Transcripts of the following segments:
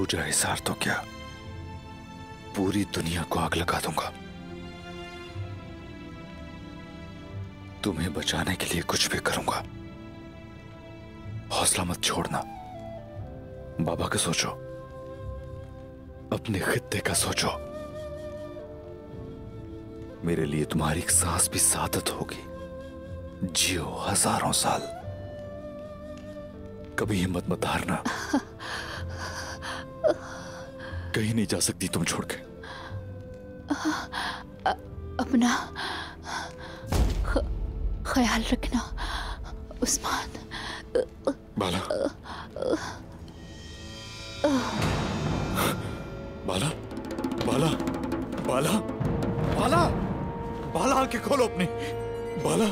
कलूजा हिसार तो क्या, पूरी दुनिया को आग लगा दूंगा। तुम्हें बचाने के लिए कुछ भी करूंगा। हौसला मत छोड़ना। बाबा का सोचो, अपने खित्ते का सोचो। मेरे लिए तुम्हारी एक सांस भी सादत होगी। जियो हजारों साल। कभी हिम्मत मत हारना। कहीं नहीं जा सकती तुम छोड़ के। अपना ख्याल रखना उस्मान। बाला, बाला, बाला, बाला, बाला, बाला, आंखें खोलो अपनी। बाला,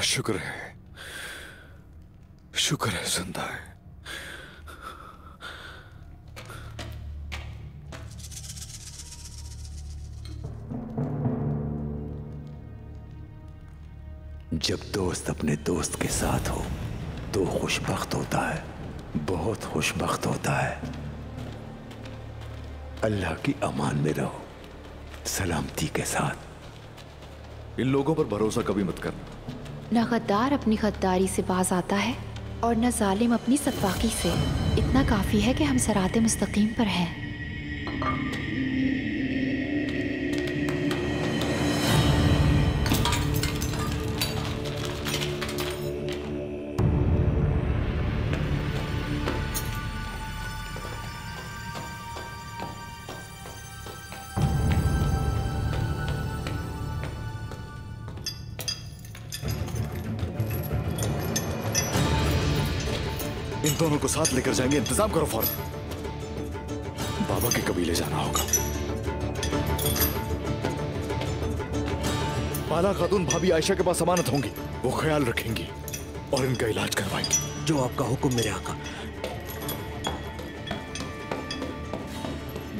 शुक्र है, शुक्र है जिंदा है। जब दोस्त अपने दोस्त के साथ हो तो खुशबख्त होता है, बहुत खुशबख्त होता है। अल्लाह की अमान में रहो, सलामती के साथ। इन लोगों पर भरोसा कभी मत करना। न गद्दार अपनी गद्दारी से बाज आता है और न जालिम अपनी सफाकी से। इतना काफी है कि हम सराते मुस्तकीम पर हैं। इन दोनों को साथ लेकर जाएंगे। इंतजाम करो फौरन। बाबा के कबीले जाना होगा। बाला खातून भाभी आयशा के पास अमानत होंगी। वो ख्याल रखेंगी और इनका इलाज करवाएंगी। जो आपका हुक्म मेरे आका।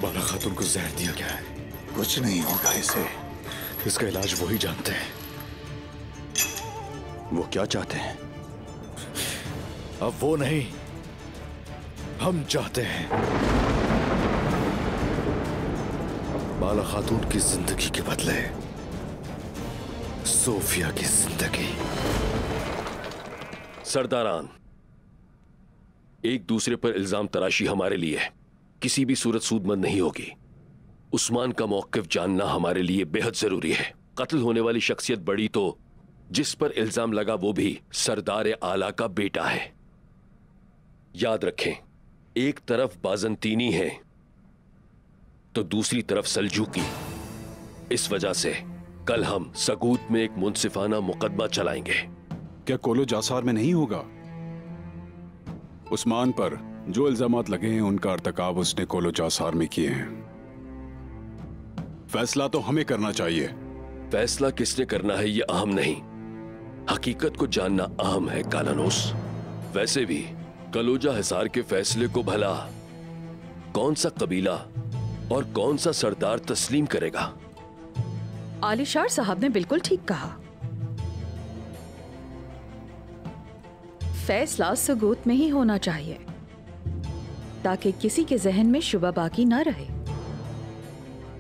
बाला खातून को जहर दिया गया है। कुछ नहीं होगा इसे। इसका इलाज वही जानते हैं। वो क्या चाहते हैं? अब वो नहीं, हम चाहते हैं बाला खातून की जिंदगी के बदले सोफिया की जिंदगी। सरदारान, एक दूसरे पर इल्जाम तराशी हमारे लिए किसी भी सूरत सूदमंद नहीं होगी। उस्मान का मौक़िफ़ जानना हमारे लिए बेहद जरूरी है। कत्ल होने वाली शख्सियत बड़ी तो जिस पर इल्जाम लगा वो भी सरदार आला का बेटा है। याद रखें, एक तरफ बाज़ंतीनी है तो दूसरी तरफ सल्जूकी। इस वजह से कल हम सगूत में एक मुंसिफाना मुकदमा चलाएंगे। क्या कोलो जासार में नहीं होगा? उस्मान पर जो इल्जामात लगे हैं उनका अर्तकाब उसने कोलो जासार में किए हैं। फैसला तो हमें करना चाहिए। फैसला किसने करना है ये अहम नहीं, हकीकत को जानना अहम है कालानोस। वैसे भी कलोजा हिसार के फैसले को भला कौन सा कबीला और कौन सा सरदार तस्लीम करेगा? आलिशार साहब ने बिल्कुल ठीक कहा। फैसला सुगूत में ही होना चाहिए ताकि किसी के जहन में शुबा बाकी ना रहे।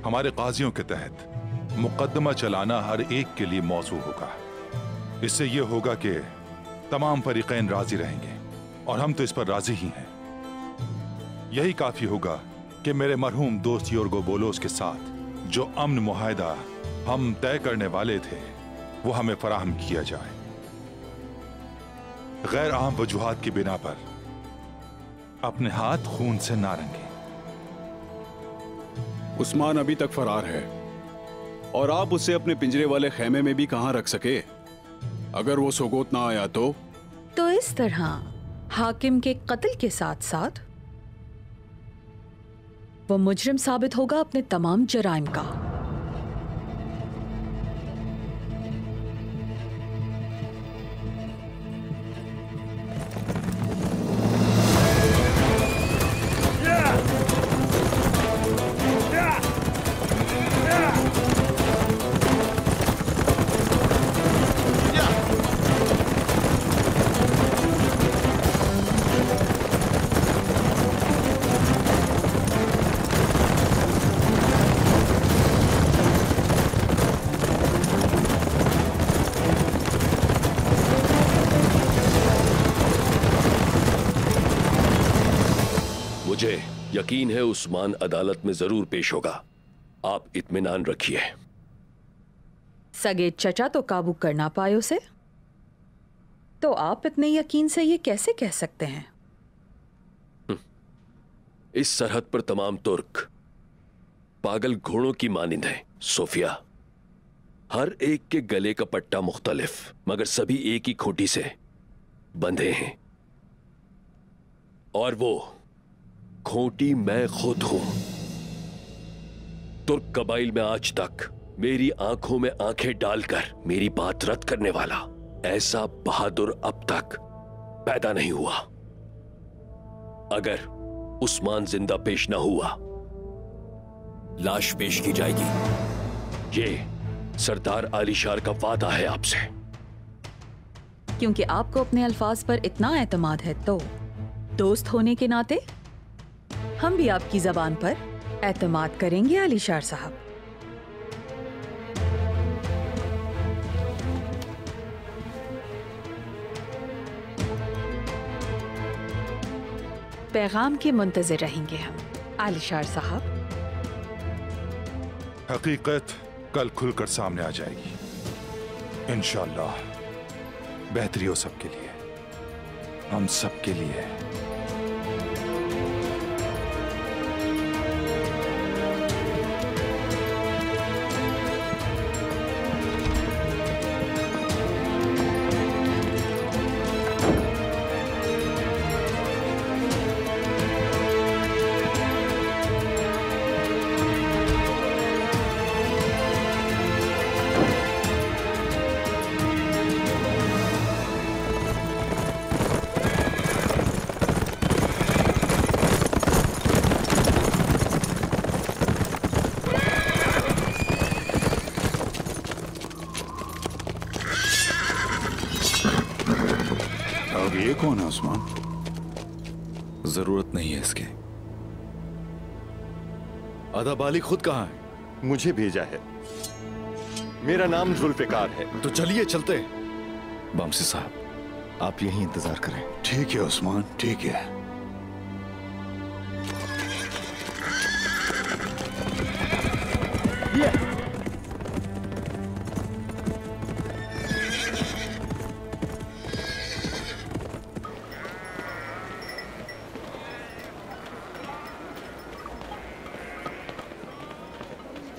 हमारे काजियों के तहत मुकदमा चलाना हर एक के लिए मौजू होगा। इससे यह होगा कि तमाम फरीकैन राजी रहेंगे और हम तो इस पर राजी ही हैं। यही काफी होगा कि मेरे मरहूम दोस्त योर्गो बोलोस के साथ जो अमन मुआहदा हम तय करने वाले थे वो हमें फराहम किया जाए। गैर आम वजूहात की बिना पर अपने हाथ खून से ना रंगे। उस्मान अभी तक फरार है और आप उसे अपने पिंजरे वाले खेमे में भी कहां रख सके। अगर वो सोगोत ना आया तो इस तरह हाकिम के कत्ल के साथ साथ वो मुजरिम साबित होगा अपने तमाम जराइम का। मुझे यकीन है उस्मान अदालत में जरूर पेश होगा। आप इत्मीनान रखिए। सगे चचा तो काबू कर ना पाए उसे, तो आप इतने यकीन से ये कैसे कह सकते हैं? इस सरहद पर तमाम तुर्क पागल घोड़ों की मानिंद हैं सोफिया। हर एक के गले का पट्टा मुख्तलिफ, मगर सभी एक ही खूंटी से बंधे हैं, और वो खूंटी मैं खुद हूं। तुर्क कबाइल में आज तक मेरी आंखों में आंखें डालकर मेरी बात रद्द करने वाला ऐसा बहादुर अब तक पैदा नहीं हुआ। अगर उस्मान जिंदा पेश ना हुआ, लाश पेश की जाएगी। ये सरदार आलीशार का वादा है आपसे। क्योंकि आपको अपने अल्फाज पर इतना एतमाद है, तो दोस्त होने के नाते हम भी आपकी जबान पर एतमाद करेंगे आलीशार साहब। पैगाम के मुंतज़िर रहेंगे हम आलीशार साहब। हकीकत कल खुलकर सामने आ जाएगी इंशाअल्लाह। बेहतरी हो सबके लिए, हम सबके लिए। ये कौन है उस्मान? जरूरत नहीं है इसके। आदा बाली खुद कहाँ है? मुझे भेजा है। मेरा नाम जुल्फिकार है। तो चलिए चलते हैं। बामसी साहब, आप यहीं इंतजार करें। ठीक है उस्मान, ठीक है।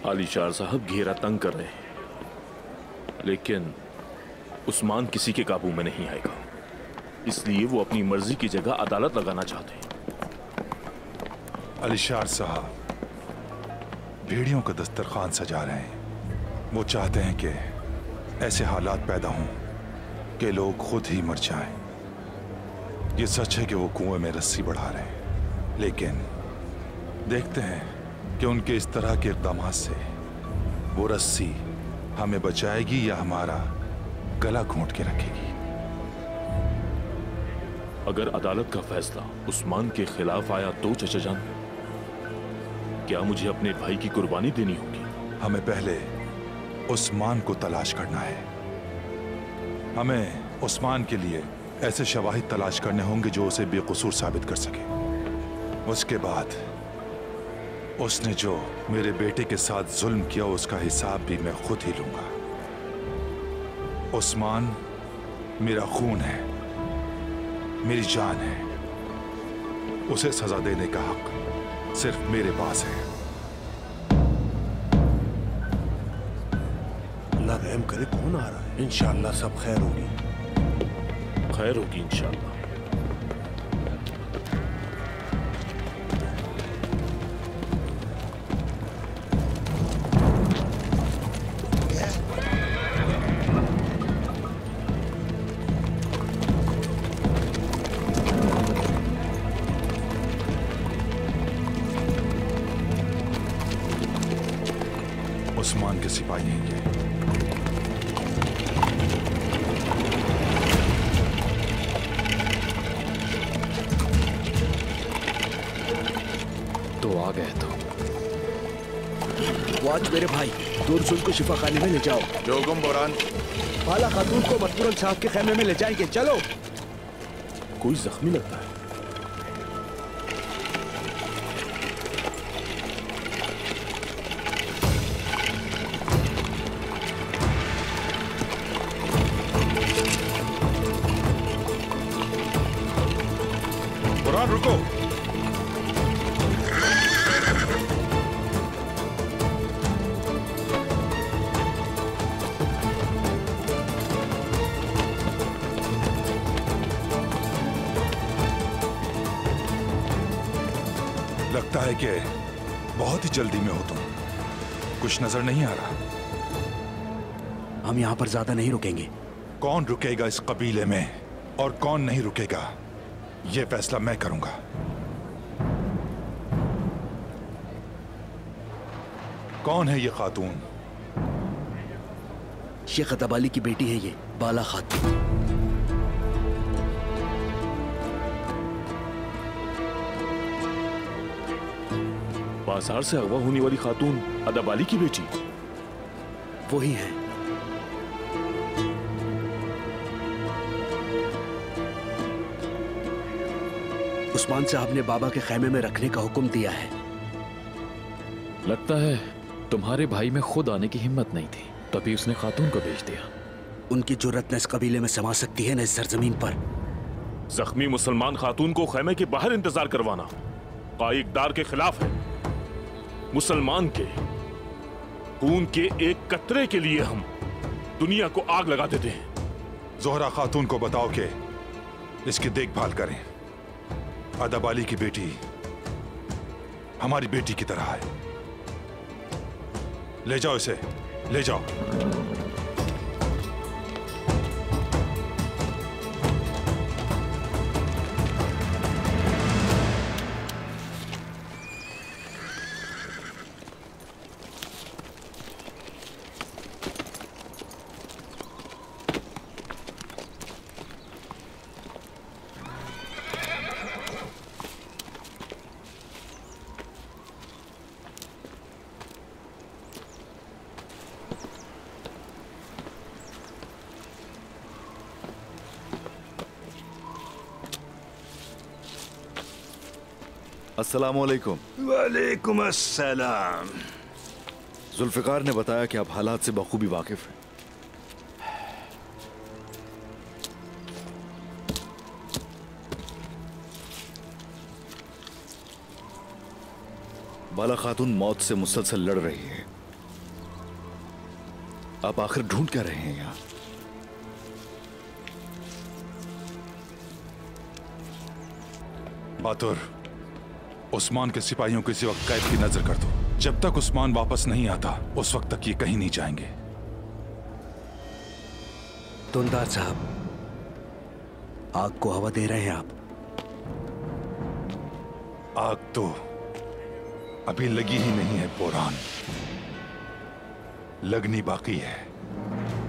आलीशार साहब घेरा तंग कर रहे हैं, लेकिन उस्मान किसी के काबू में नहीं आएगा, इसलिए वो अपनी मर्जी की जगह अदालत लगाना चाहते हैं। आलीशार साहब भेड़ियों का दस्तरखान सजा रहे हैं। वो चाहते हैं कि ऐसे हालात पैदा हों कि लोग खुद ही मर जाएं। ये सच है कि वो कुएं में रस्सी बढ़ा रहे हैं, लेकिन देखते हैं कि उनके इस तरह के इक़दामात से वो रस्सी हमें बचाएगी या हमारा गला घोंट के रखेगी। अगर अदालत का फैसला उस्मान के खिलाफ आया तो चचा जान, क्या मुझे अपने भाई की कुर्बानी देनी होगी? हमें पहले उस्मान को तलाश करना है। हमें उस्मान के लिए ऐसे शवाहिद तलाश करने होंगे जो उसे बेकसूर साबित कर सके। उसके बाद उसने जो मेरे बेटे के साथ जुल्म किया, उसका हिसाब भी मैं खुद ही लूंगा। उस्मान मेरा खून है, मेरी जान है। उसे सजा देने का हक सिर्फ मेरे पास है। अल्लाह रहम करे, कौन आ रहा है? इंशाअल्लाह सब खैर होगी। खैर होगी इंशाअल्लाह। उस्मान के सिपाही हैं ये। तो आ गए तो। वाज मेरे भाई, दुर्जुल को शिफा खाने में ले जाओ। जो हुकुम बोरान। बाला खातून को मकबूरन साहब के खेमे में ले जाएंगे, चलो। कोई जख्मी लगता है। बोरान रुको। लगता है कि बहुत ही जल्दी में हो तुम। कुछ नजर नहीं आ रहा। हम यहाँ पर ज्यादा नहीं रुकेंगे। कौन रुकेगा इस कबीले में और कौन नहीं रुकेगा, यह फैसला मैं करूंगा। कौन है ये खातून? शेख अतबाली की बेटी है ये, बाला खातून। बाजार से अगवा होने वाली खातून अदबाली की बेटी? वही है। उस्मान साहब ने बाबा के खेमे में रखने का हुक्म दिया है। लगता है तुम्हारे भाई में खुद आने की हिम्मत नहीं थी, तभी उसने खातून को भेज दिया। उनकी जुर्रत न इस कबीले में समा सकती है, न इस सरजमीन पर। जख्मी मुसलमान खातून को खेमे के बाहर इंतजार करवाना काइकदार के खिलाफ है। मुसलमान के खून के एक कतरे के लिए हम दुनिया को आग लगा देते हैं। जोहरा खातून को बताओ कि इसकी देखभाल करें। अदबाली की बेटी हमारी बेटी की तरह है। ले जाओ इसे, ले जाओ। अस्सलाम वालेकुम। वालेकुम अस्सलाम। जुल्फिकार ने बताया कि आप हालात से बखूबी वाकिफ हैं। बाला खातून मौत से मुसलसल लड़ रही है। आप आखिर ढूंढ क्या रहे हैं यहां? बातुर, उस्मान के सिपाहियों को इसी वक्त कैद की नजर कर दो। जब तक उस्मान वापस नहीं आता उस वक्त तक ये कहीं नहीं जाएंगे। तुंदार साहब, आग को हवा दे रहे हैं आप? आग तो अभी लगी ही नहीं है बोरान, लगनी बाकी है।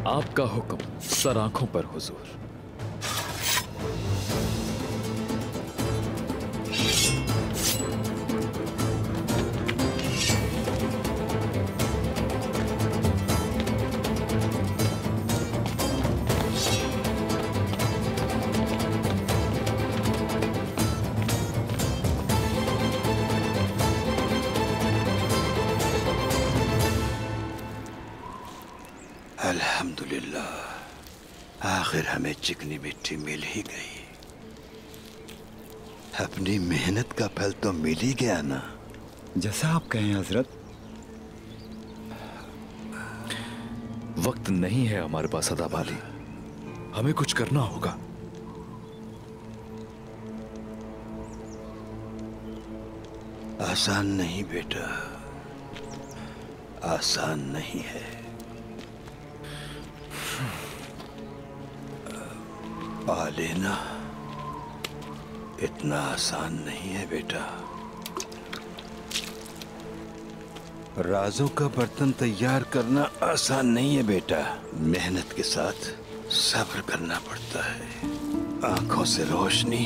आपका हुक्म सर आंखों पर हुजूर। अल्हम्दुलिल्लाह, आखिर हमें चिकनी मिट्टी मिल ही गई। अपनी मेहनत का फल तो मिल ही गया ना। जैसा आप कहें हजरत। वक्त नहीं है हमारे पास अदबाली, हमें कुछ करना होगा। आसान नहीं बेटा, आसान नहीं है। पा लेना इतना आसान नहीं है बेटा। राजों का बर्तन तैयार करना आसान नहीं है बेटा। मेहनत के साथ सब्र करना पड़ता है। आंखों से रोशनी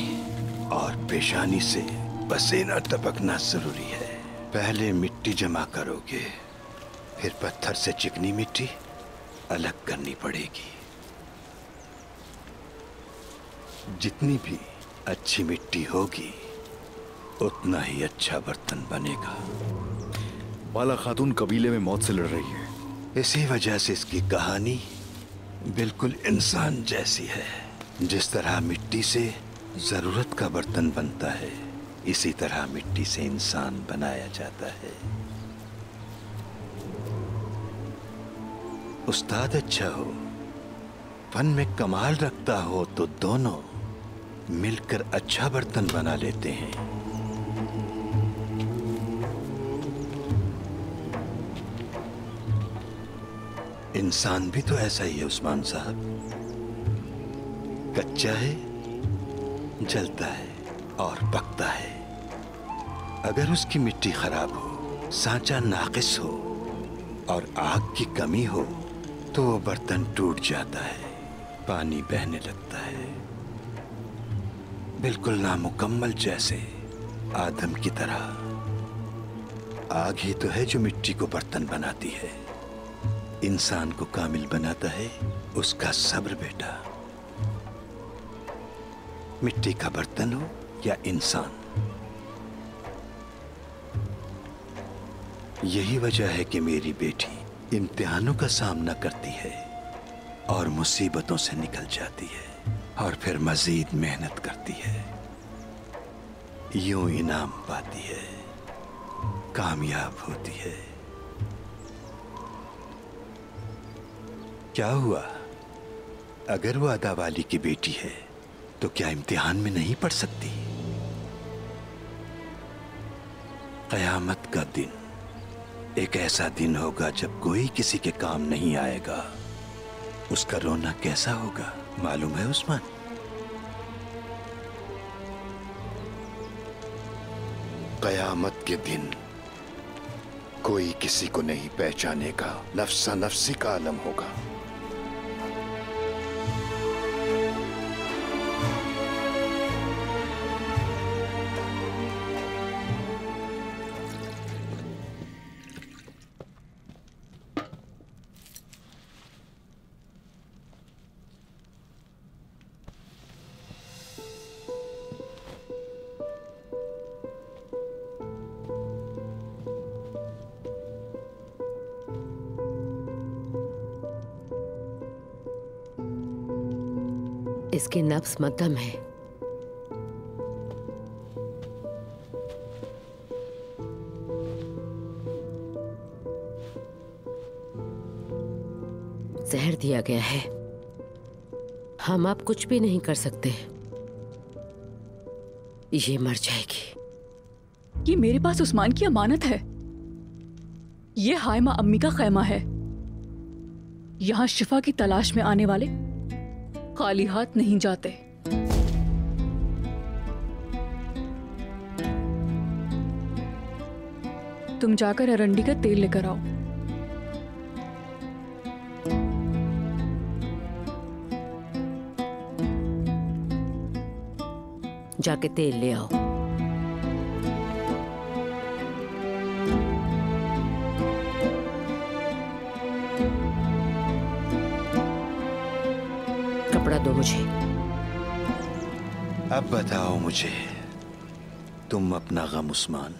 और पेशानी से पसीना टपकना जरूरी है। पहले मिट्टी जमा करोगे, फिर पत्थर से चिकनी मिट्टी अलग करनी पड़ेगी। जितनी भी अच्छी मिट्टी होगी उतना ही अच्छा बर्तन बनेगा। बाला खातून कबीले में मौत से लड़ रही है। इसी वजह से इसकी कहानी बिल्कुल इंसान जैसी है। जिस तरह मिट्टी से जरूरत का बर्तन बनता है, इसी तरह मिट्टी से इंसान बनाया जाता है। उस्ताद अच्छा हो, फन में कमाल रखता हो तो दोनों मिलकर अच्छा बर्तन बना लेते हैं। इंसान भी तो ऐसा ही है उस्मान साहब। कच्चा है, जलता है और पकता है। अगर उसकी मिट्टी खराब हो, सांचा नाकिस हो और आग की कमी हो तो वो बर्तन टूट जाता है, पानी बहने लगता है। बिल्कुल नामुकम्मल, जैसे आदम की तरह। आग ही तो है जो मिट्टी को बर्तन बनाती है। इंसान को कामिल बनाता है उसका सब्र बेटा। मिट्टी का बर्तन हो या इंसान। यही वजह है कि मेरी बेटी इम्तिहानों का सामना करती है और मुसीबतों से निकल जाती है और फिर मजीद मेहनत करती है। यूं इनाम पाती है, कामयाब होती है। क्या हुआ? अगर वो अदा वाली की बेटी है तो क्या इम्तिहान में नहीं पढ़ सकती? कयामत का दिन एक ऐसा दिन होगा जब कोई किसी के काम नहीं आएगा। उसका रोना कैसा होगा मालूम है उस्मान? कयामत के दिन कोई किसी को नहीं पहचानेगा। नफ्सा नफ्सी का आलम होगा। इसके नफ्स मध्यम है। जहर दिया गया है। हम अब कुछ भी नहीं कर सकते। ये मर जाएगी। ये मेरे पास उस्मान की अमानत है। ये हायमा अम्मी का खैमा है। यहां शिफा की तलाश में आने वाले खाली हाथ नहीं जाते। तुम जाकर अरंडी का तेल लेकर आओ। जाके तेल ले आओ। कपड़ा दो मुझे। अब बताओ मुझे, तुम अपना गम उस्मान।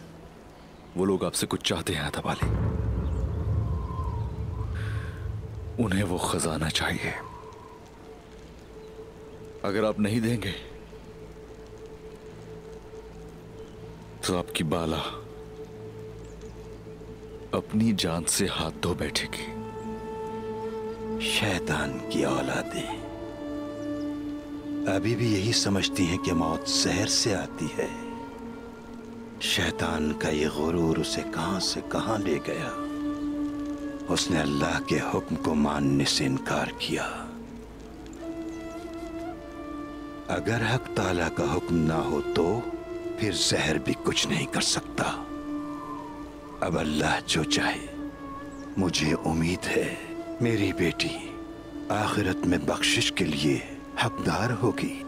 वो लोग आपसे कुछ चाहते हैं अदा वाली। उन्हें वो खजाना चाहिए। अगर आप नहीं देंगे तो आपकी बाला अपनी जान से हाथ धो बैठेगी। शैतान की औलादें अभी भी यही समझती हैं कि मौत जहर से आती है। शैतान का ये गुरूर उसे कहां से कहां ले गया। उसने अल्लाह के हुक्म को मानने से इनकार किया। अगर हक ताला का हुक्म ना हो तो फिर जहर भी कुछ नहीं कर सकता। अब अल्लाह जो चाहे। मुझे उम्मीद है मेरी बेटी आखिरत में बख्शिश के लिए हकदार होगी।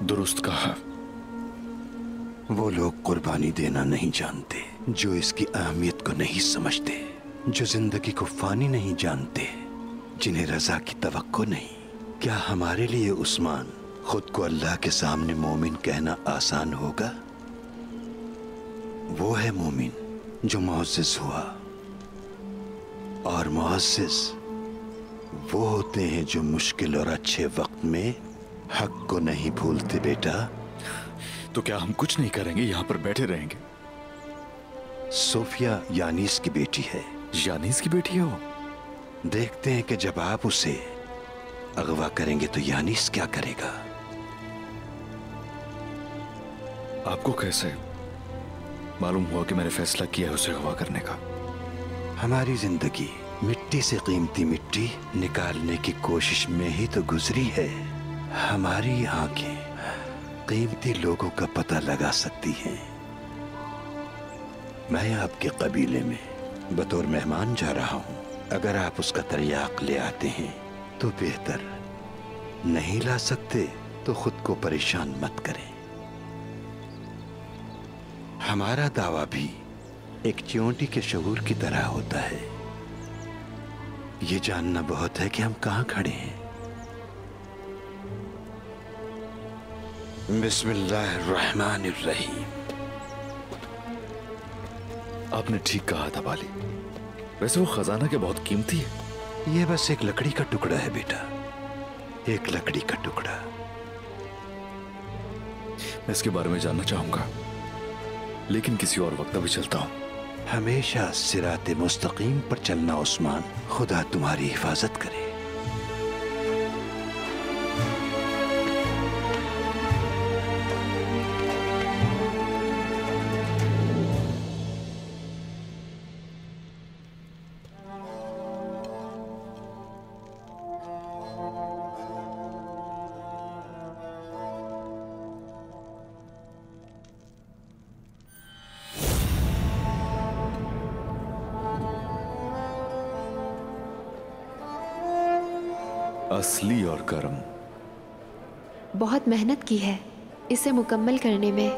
दुरुस्त कहा। वो लोग कुर्बानी देना नहीं जानते, जो इसकी अहमियत को नहीं समझते, जो जिंदगी को फानी नहीं जानते, जिन्हें रजा की तवक्को नहीं। क्या हमारे लिए उस्मान खुद को अल्लाह के सामने मोमिन कहना आसान होगा? वो है मोमिन जो मुअज़्ज़िज़ हुआ, और मुअज़्ज़िज़ वो होते हैं जो मुश्किल और अच्छे वक्त में हक को नहीं भूलते। बेटा, तो क्या हम कुछ नहीं करेंगे, यहां पर बैठे रहेंगे? सोफिया यानीस की बेटी है। यानीस की बेटी है वो? देखते हैं कि जब आप उसे अगवा करेंगे तो यानीस क्या करेगा। आपको कैसे मालूम हुआ कि मैंने फैसला किया है उसे अगवा करने का? हमारी जिंदगी मिट्टी से कीमती मिट्टी निकालने की कोशिश में ही तो गुजरी है। हमारी आंखें कीमती लोगों का पता लगा सकती हैं। मैं आपके कबीले में बतौर मेहमान जा रहा हूं। अगर आप उसका तरियाक ले आते हैं तो बेहतर, नहीं ला सकते तो खुद को परेशान मत करें। हमारा दावा भी एक चींटी के शऊर की तरह होता है। ये जानना बहुत है कि हम कहां खड़े हैं। बिस्मिल्लाहिर्रहमानिर्रहीम। आपने ठीक कहा था बाली। वैसे वो खजाना के बहुत कीमती है। ये बस एक लकड़ी का टुकड़ा है बेटा, एक लकड़ी का टुकड़ा। मैं इसके बारे में जानना चाहूंगा, लेकिन किसी और वक्त अभी चलता हूं। हमेशा सिराते मुस्तकीम पर चलना उस्मान। खुदा तुम्हारी हिफाजत करे। असली और गर्म। बहुत मेहनत की है इसे मुकम्मल करने में।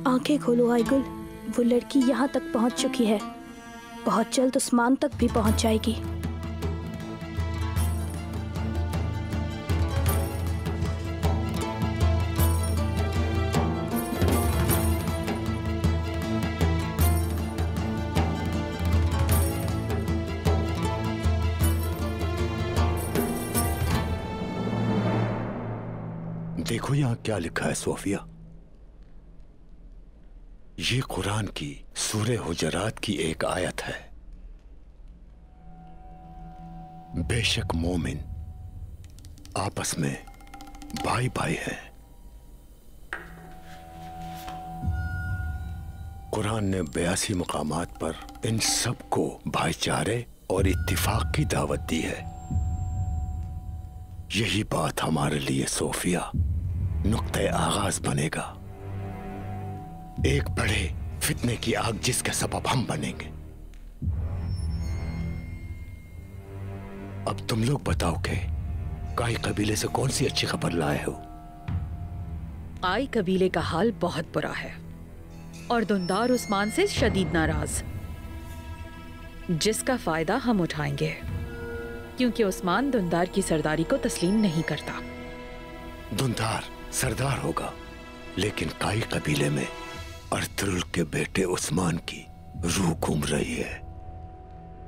आंखें खोलो आइगुल, वो लड़की यहाँ तक पहुँच चुकी है। बहुत जल्द उस्मान तक भी पहुँच जाएगी। देखो यहां क्या लिखा है सोफिया। ये कुरान की सूरे हुजरात की एक आयत है। बेशक मोमिन आपस में भाई भाई है। कुरान ने 82 मुकामात पर इन सबको भाईचारे और इत्तिफाक की दावत दी है। यही बात हमारे लिए सोफिया नुक्ते आगाज बनेगा। एक बड़े फितने की आग जिसके सबब हम बनेंगे। अब तुम लोग बताओ कि काई कबीले से कौन सी अच्छी खबर लाए हो? आई कबीले का हाल बहुत बुरा है और दुंदार उस्मान से शदीद नाराज, जिसका फायदा हम उठाएंगे क्योंकि उस्मान दुंदार की सरदारी को तस्लीम नहीं करता। दुंदार सरदार होगा, लेकिन काई कबीले में अर्तुगरुल के बेटे उस्मान की रूह घूम रही है।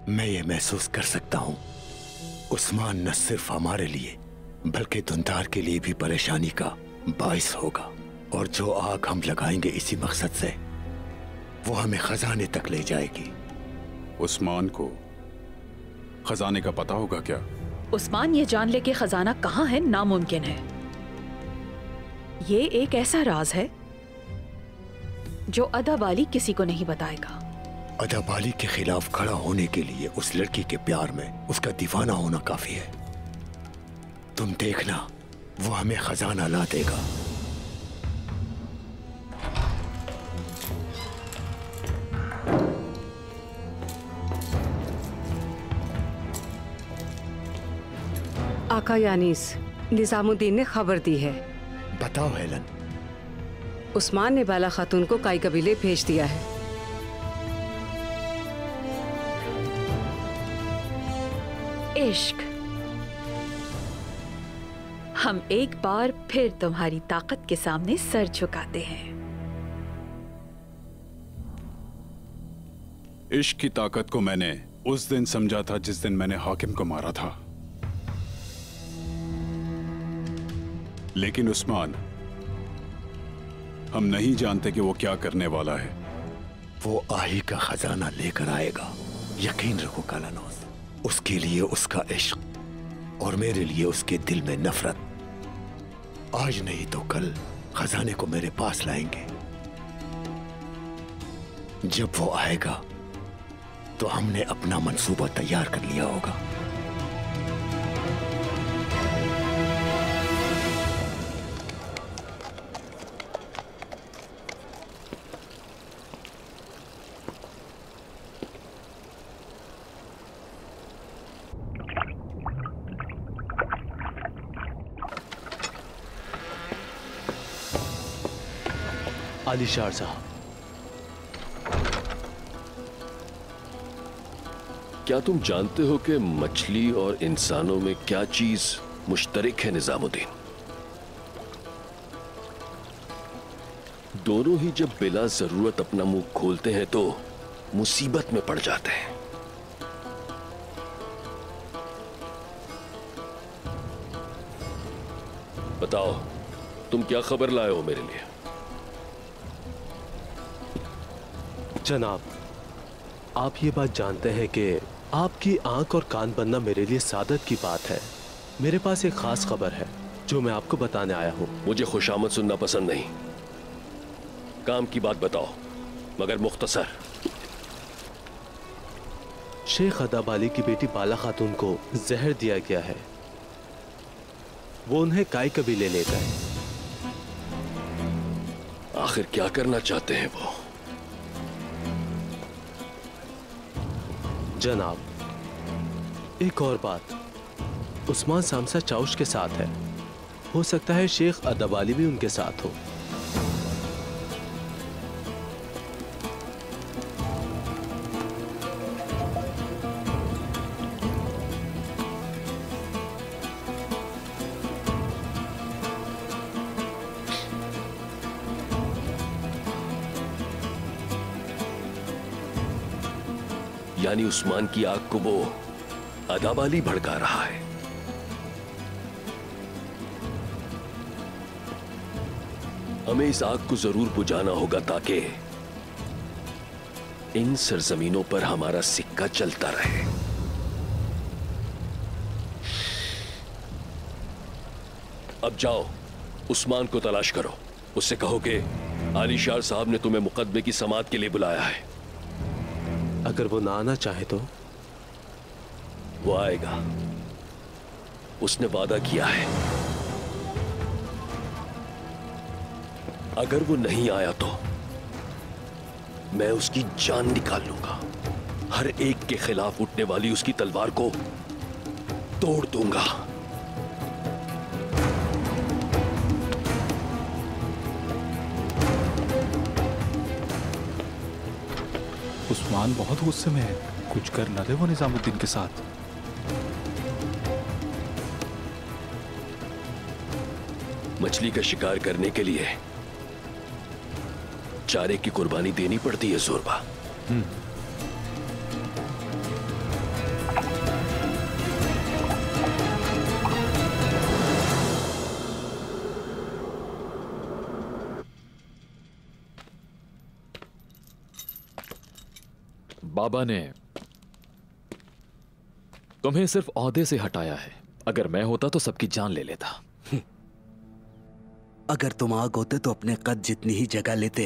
मैं ये महसूस कर सकता हूं। उस्मान न सिर्फ हमारे लिए बल्कि दुंदार के लिए भी परेशानी का बाइस होगा, और जो आग हम लगाएंगे इसी मकसद से, वो हमें खजाने तक ले जाएगी। उस्मान को खजाने का पता होगा क्या? उस्मान ये जान ले कि खजाना कहाँ है नामुमकिन है। ये एक ऐसा राज है जो अदाबाली किसी को नहीं बताएगा। अदाबाली के खिलाफ खड़ा होने के लिए उस लड़की के प्यार में उसका दीवाना होना काफी है। तुम देखना, वो हमें खजाना ला देगा। आका यानीस, निजामुद्दीन ने खबर दी है। बताओ हेलन। उस्मान ने बाला खातून को काई कबीले भेज दिया है। इश्क, हम एक बार फिर तुम्हारी ताकत के सामने सर झुकाते हैं। इश्क की ताकत को मैंने उस दिन समझा था जिस दिन मैंने हाकिम को मारा था। लेकिन उस्मान, हम नहीं जानते कि वो क्या करने वाला है। वो आही का खजाना लेकर आएगा, यकीन रखो कालानौस। उसके लिए उसका इश्क और मेरे लिए उसके दिल में नफरत। आज नहीं तो कल खजाने को मेरे पास लाएंगे। जब वो आएगा तो हमने अपना मंसूबा तैयार कर लिया होगा। आलिशार साहब, क्या तुम जानते हो कि मछली और इंसानों में क्या चीज मुश्तरक है निजामुद्दीन? दोनों ही जब बिला जरूरत अपना मुंह खोलते हैं तो मुसीबत में पड़ जाते हैं। बताओ, तुम क्या खबर लाए हो मेरे लिए? जनाब, आप ये बात जानते हैं कि आपकी आंख और कान बनना मेरे लिए सादत की बात है। मेरे पास एक खास खबर है जो मैं आपको बताने आया हूँ। मुझे खुशामद सुनना पसंद नहीं, काम की बात बताओ, मगर मुख्तसर। शेख अदाबाली की बेटी बाला खातून को जहर दिया गया है। वो उन्हें काई कबीले ले गए। आखिर क्या करना चाहते हैं वो? जनाब, एक और बात, उस्मान सामसा चाउश के साथ है। हो सकता है शेख अदाबाली भी उनके साथ हो। यानी उस्मान की आग को वो अदाबाली भड़का रहा है। हमें इस आग को जरूर बुझाना होगा ताकि इन सरजमीनों पर हमारा सिक्का चलता रहे। अब जाओ, उस्मान को तलाश करो। उससे कहो कि आलिशार साहब ने तुम्हें मुकदमे की समाअत के लिए बुलाया है। अगर वो ना आना चाहे तो? वो आएगा, उसने वादा किया है। अगर वो नहीं आया तो मैं उसकी जान निकाल लूंगा। हर एक के खिलाफ उठने वाली उसकी तलवार को तोड़ दूंगा। उस्मान बहुत गुस्से में है, कुछ कर न दे वो निजामुद्दीन के साथ। मछली का शिकार करने के लिए चारे की कुर्बानी देनी पड़ती है जोरबा। बाबा ने तुम्हें सिर्फ ओहदे से हटाया है। अगर मैं होता तो सबकी जान ले लेता। अगर तुम आग होते तो अपने कद जितनी ही जगह लेते।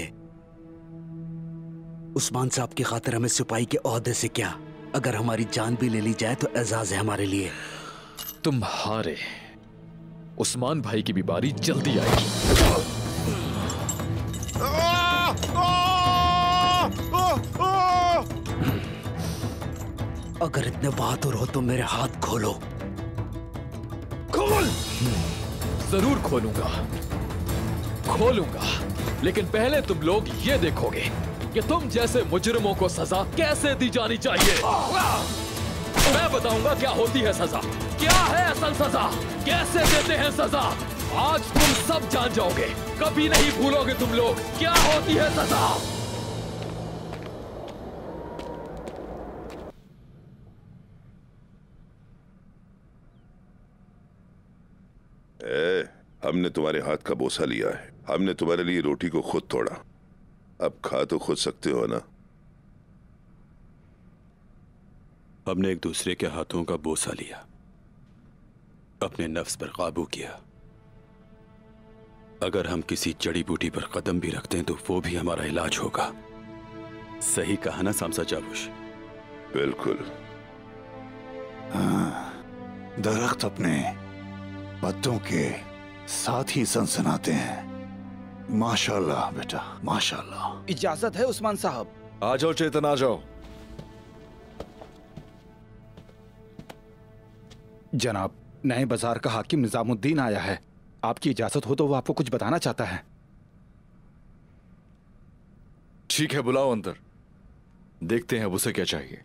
उस्मान साहब की खातिर हमें सिपाही के ओहदे से क्या, अगर हमारी जान भी ले ली जाए तो एजाज है हमारे लिए। तुम हारे, उस्मान भाई की भी बारी जल्दी आएगी। अगर इतने बहादुर हो तो मेरे हाथ खोलो। खोल। जरूर खोलूंगा, लेकिन पहले तुम लोग ये देखोगे कि तुम जैसे मुजरिमों को सजा कैसे दी जानी चाहिए। मैं बताऊंगा क्या होती है सजा, क्या है असल सजा, कैसे देते हैं सजा। आज तुम सब जान जाओगे, कभी नहीं भूलोगे तुम लोग क्या होती है सजा। हमने तुम्हारे हाथ का बोसा लिया है, हमने तुम्हारे लिए रोटी को खुद तोड़ा, अब खा तो खुद सकते हो ना। हमने एक दूसरे के हाथों का बोसा लिया, अपने नफ्स पर काबू किया। अगर हम किसी जड़ी बूटी पर कदम भी रखते हैं तो वो भी हमारा इलाज होगा। सही कहा ना सामसा चाबुश? बिल्कुल। दरख्त अपने पत्तों के साथ ही सनसनाते हैं। माशाल्लाह बेटा, माशाल्लाह। इजाजत है उस्मान साहब? आ जाओ चेतन, आ जाओ। जनाब, नए बाजार का हाकिम निजामुद्दीन आया है। आपकी इजाजत हो तो वो आपको कुछ बताना चाहता है। ठीक है, बुलाओ अंदर, देखते हैं अब उसे क्या चाहिए।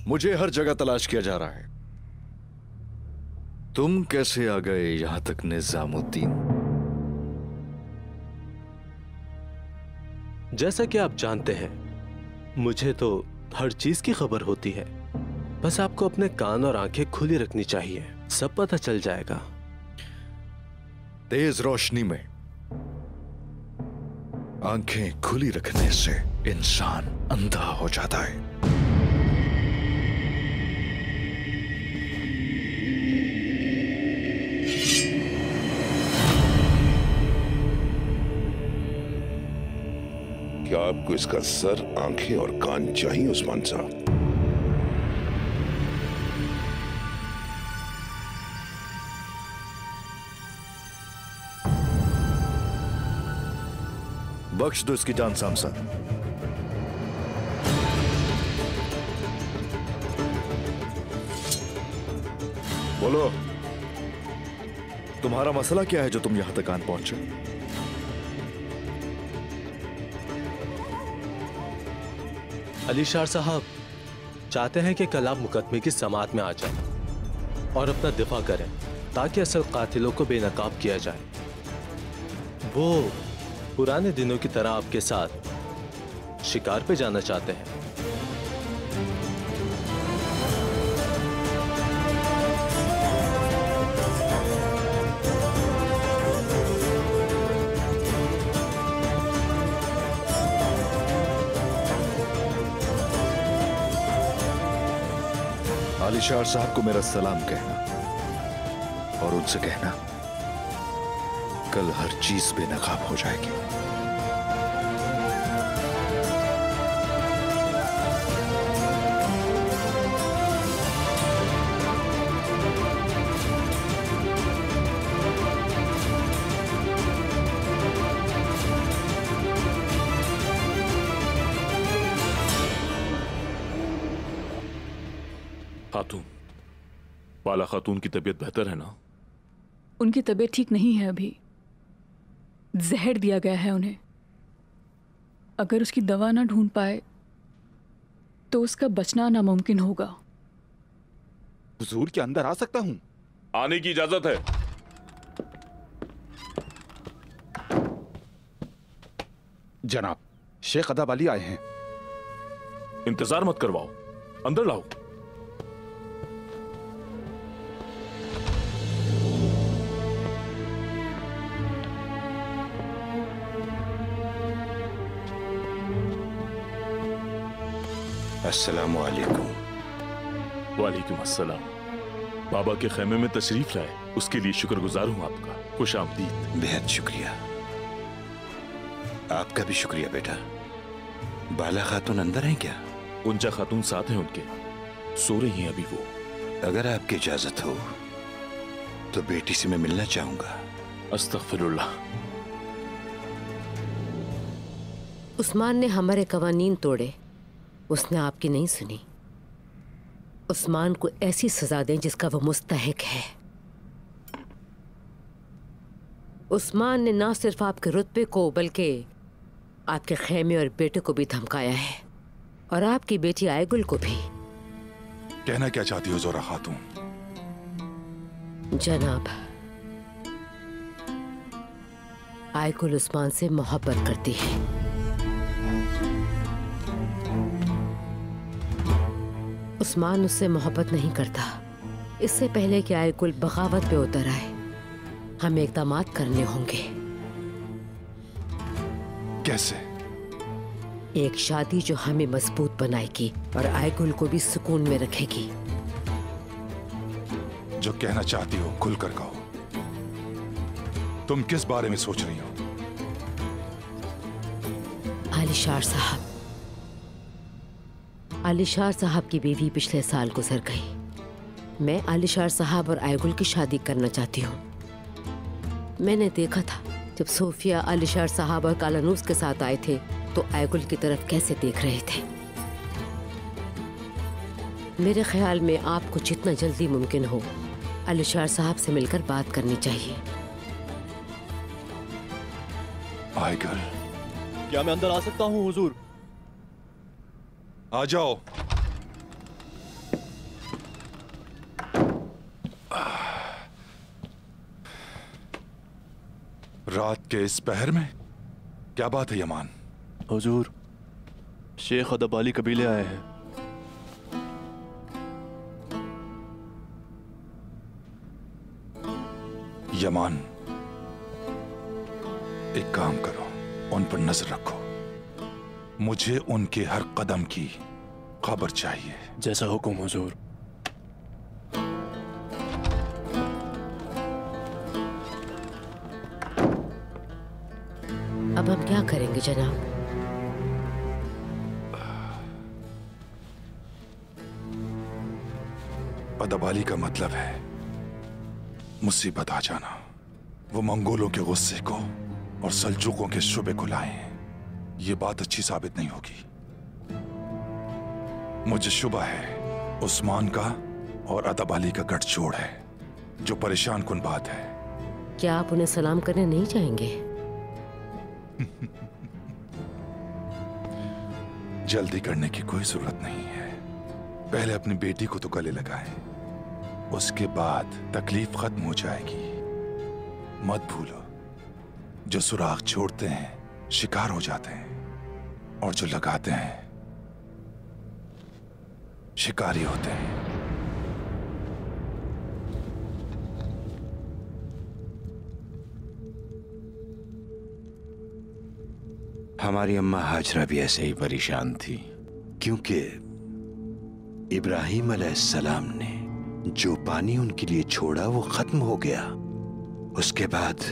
मुझे हर जगह तलाश किया जा रहा है, तुम कैसे आ गए यहां तक निजामुद्दीन? जैसा कि आप जानते हैं, मुझे तो हर चीज की खबर होती है। बस आपको अपने कान और आंखें खुली रखनी चाहिए, सब पता चल जाएगा। तेज रोशनी में आंखें खुली रखने से इंसान अंधा हो जाता है। क्या आपको इसका सर, आंखें और कान चाहिए उस्मान साहब? बख्श दो इसकी जान सामसा। बोलो, तुम्हारा मसला क्या है जो तुम यहां तक आन पहुंचे? अली शाह साहब चाहते हैं कि कल आप मुकदमे की समाअत में आ जाएं और अपना दिफा करें ताकि असल कातिलों को बेनकाब किया जाए। वो पुराने दिनों की तरह आपके साथ शिकार पे जाना चाहते हैं। आलिशार साहब को मेरा सलाम कहना और उनसे कहना कल हर चीज बेनकाब हो जाएगी। खातून, बाला खातून की तबीयत बेहतर है ना? उनकी तबीयत ठीक नहीं है अभी, जहर दिया गया है उन्हें। अगर उसकी दवा ना ढूंढ पाए तो उसका बचना नामुमकिन होगा। हुजूर के अंदर आ सकता हूं? आने की इजाजत है। जनाब, शेख अदब अली आए हैं। इंतजार मत करवाओ, अंदर लाओ। अस्सलामु अलैकुम। वालेकुम अस्सलाम। बाबा के खेमे में तशरीफ लाए, उसके लिए शुक्रगुजार हूँ आपका। खुश आमदीद। बेहद शुक्रिया। आपका भी शुक्रिया बेटा। बाला खातून अंदर हैं क्या? उनजा खातून साथ हैं उनके, सो रही हैं अभी वो। अगर आपकी इजाजत हो तो बेटी से मैं मिलना चाहूंगा। अस्तगफिरुल्लाह। उस्मान ने हमारे कवानीन तोड़े, उसने आपकी नहीं सुनी। उस्मान को ऐसी सजा दें जिसका वो मुस्तहिक है। उस्मान ने ना सिर्फ आपके रुतबे को बल्कि आपके खेमे और बेटे को भी धमकाया है, और आपकी बेटी आयगुल को भी। कहना क्या चाहती हो जोरा खातून? जनाब, आयगुल उस्मान से मोहब्बत करती है। उस्मान उससे मोहब्बत नहीं करता। इससे पहले कि आयगुल बगावत पे उतर आए, हमें इक़दामात करने होंगे। कैसे? एक शादी जो हमें मजबूत बनाएगी और आयगुल को भी सुकून में रखेगी। जो कहना चाहती हो खुलकर कहो। तुम किस बारे में सोच रही हो? आलिशार साहब, आलिशार साहब की बीवी पिछले साल गुजर गई। मैं आलिशार साहब और आयगुल की शादी करना चाहती हूँ। मैंने देखा था जब सोफिया आलिशार साहब और कालानूस के साथ आए थे तो आयगुल की तरफ कैसे देख रहे थे। मेरे ख्याल में आपको जितना जल्दी मुमकिन हो आलिशार साहब से मिलकर बात करनी चाहिए। आयगुल, क्या मैं अंदर आ सकता हूँ हुजूर? आ जाओ। रात के इस पहर में क्या बात है यमान? हुजूर, शेख अदबाली कबीले आए हैं। यमान, एक काम करो, उन पर नजर रखो। मुझे उनके हर कदम की खबर चाहिए। जैसा हुक्म हुजूर। अब हम क्या करेंगे जनाब? अदबाली का मतलब है मुसीबत आ जाना। वो मंगोलों के गुस्से को और सल्जुकों के शुबे को लाए। ये बात अच्छी साबित नहीं होगी। मुझे शुबा है उस्मान का और अदबाली का गठजोड़ है, जो परेशान कुन बात है। क्या आप उन्हें सलाम करने नहीं जाएंगे? जल्दी करने की कोई जरूरत नहीं है। पहले अपनी बेटी को तो गले लगाएं, उसके बाद तकलीफ खत्म हो जाएगी। मत भूलो, जो सुराग छोड़ते हैं शिकार हो जाते हैं, और जो लगाते हैं शिकारी होते हैं। हमारी अम्मा हाजरा भी ऐसे ही परेशान थी, क्योंकि इब्राहिम अलैहिस्सलाम ने जो पानी उनके लिए छोड़ा वो खत्म हो गया। उसके बाद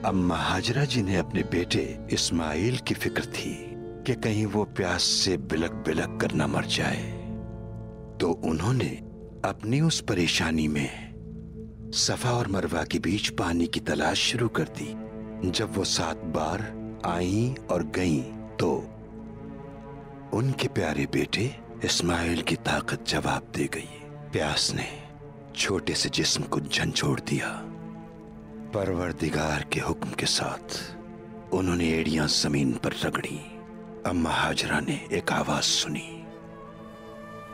अम्मा हाजरा जी ने अपने बेटे इस्माइल की फिक्र थी कि कहीं वो प्यास से बिलक बिलक कर न मर जाए, तो उन्होंने अपनी उस परेशानी में सफा और मरवा के बीच पानी की तलाश शुरू कर दी। जब वो 7 बार आईं और गईं, तो उनके प्यारे बेटे इस्माइल की ताकत जवाब दे गई। प्यास ने छोटे से जिस्म को झंझोड़ दिया। परवरदिगार के हुक्म के साथ उन्होंने एड़ियां जमीन पर रगड़ी। अम्मा हाजरा ने एक आवाज सुनी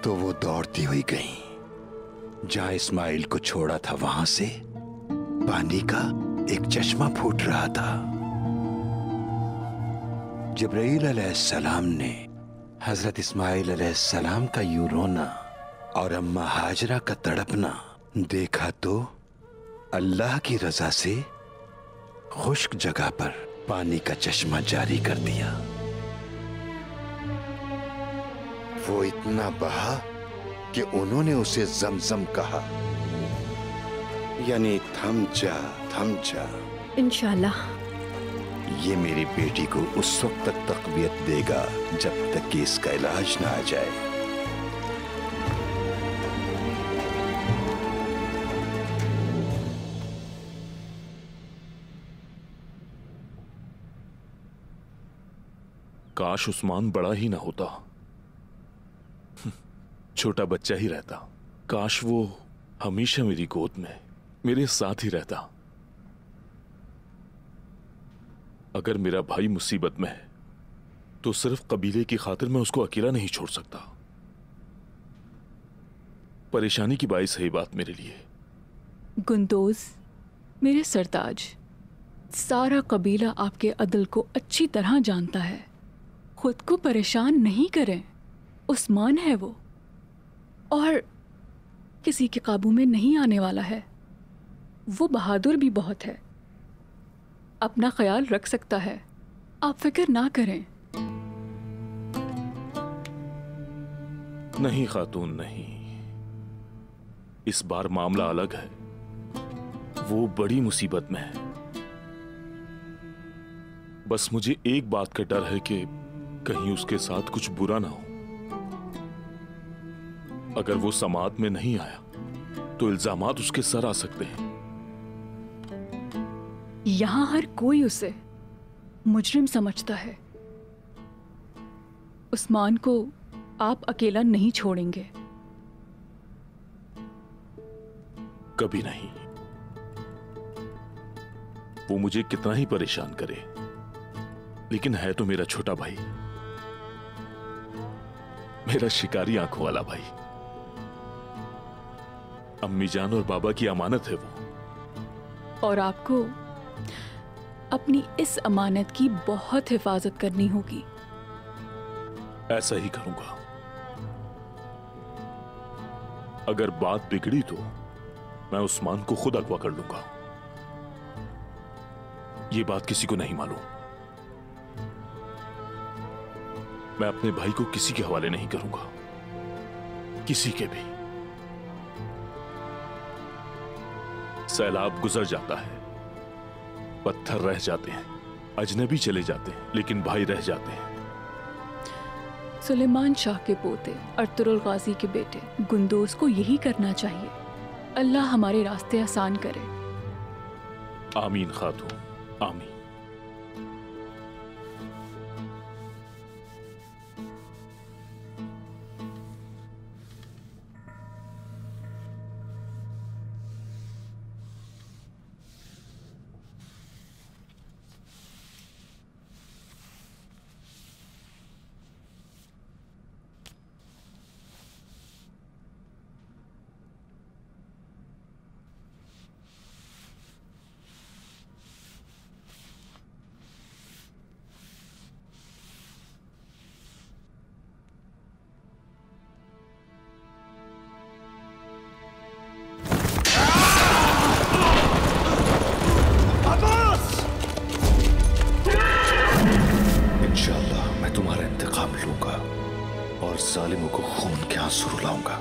तो वो दौड़ती हुई गईं। जहां इस्माइल को छोड़ा था वहां से पानी का एक चश्मा फूट रहा था। जिब्राईल अलैहिस्सलाम ने हजरत इस्माइल अलैहिस्सलाम का यूं रोना और अम्मा हाजरा का तड़पना देखा, तो अल्लाह की रजा से खुश्क जगह पर पानी का चश्मा जारी कर दिया। वो इतना बहा कि उन्होंने उसे जमजम कहा, यानी थम जा। इंशाल्लाह। ये मेरी बेटी को उस वक्त तक तकबीयत देगा जब तक कि इसका इलाज ना आ जाए। काश उस्मान बड़ा ही ना होता, छोटा बच्चा ही रहता। काश वो हमेशा मेरी गोद में मेरे साथ ही रहता। अगर मेरा भाई मुसीबत में है तो सिर्फ कबीले की खातिर मैं उसको अकेला नहीं छोड़ सकता। परेशानी की बाइस है ये बात मेरे लिए। गुंदोज, मेरे सरताज, सारा कबीला आपके अदल को अच्छी तरह जानता है। खुद को परेशान नहीं करें। उस्मान है वो, और किसी के काबू में नहीं आने वाला है। वो बहादुर भी बहुत है, अपना ख्याल रख सकता है। आप फिक्र ना करें। नहीं खातून, नहीं। इस बार मामला अलग है। वो बड़ी मुसीबत में है। बस मुझे एक बात का डर है कि कहीं उसके साथ कुछ बुरा ना हो। अगर वो समात में नहीं आया तो इल्जामात उसके सर आ सकते हैं। यहां हर कोई उसे मुजरिम समझता है। उस्मान को आप अकेला नहीं छोड़ेंगे। कभी नहीं। वो मुझे कितना ही परेशान करे, लेकिन है तो मेरा छोटा भाई, मेरा शिकारी आंखों वाला भाई। अम्मी जान और बाबा की अमानत है वो। और आपको अपनी इस अमानत की बहुत हिफाजत करनी होगी। ऐसा ही करूंगा। अगर बात बिगड़ी तो मैं उस्मान को खुद अगवा कर लूंगा। ये बात किसी को नहीं मालूम। मैं अपने भाई को किसी के हवाले नहीं करूंगा, किसी के भी। सैलाब गुजर जाता है, पत्थर रह जाते हैं, अजनबी चले जाते हैं, लेकिन भाई रह जाते हैं। सुलेमान शाह के पोते अर्तुरुल गाजी के बेटे गुंदोज को यही करना चाहिए। अल्लाह हमारे रास्ते आसान करे। आमीन खातून, आमीन। जालिमों को खून के आंसू रुलाऊंगा।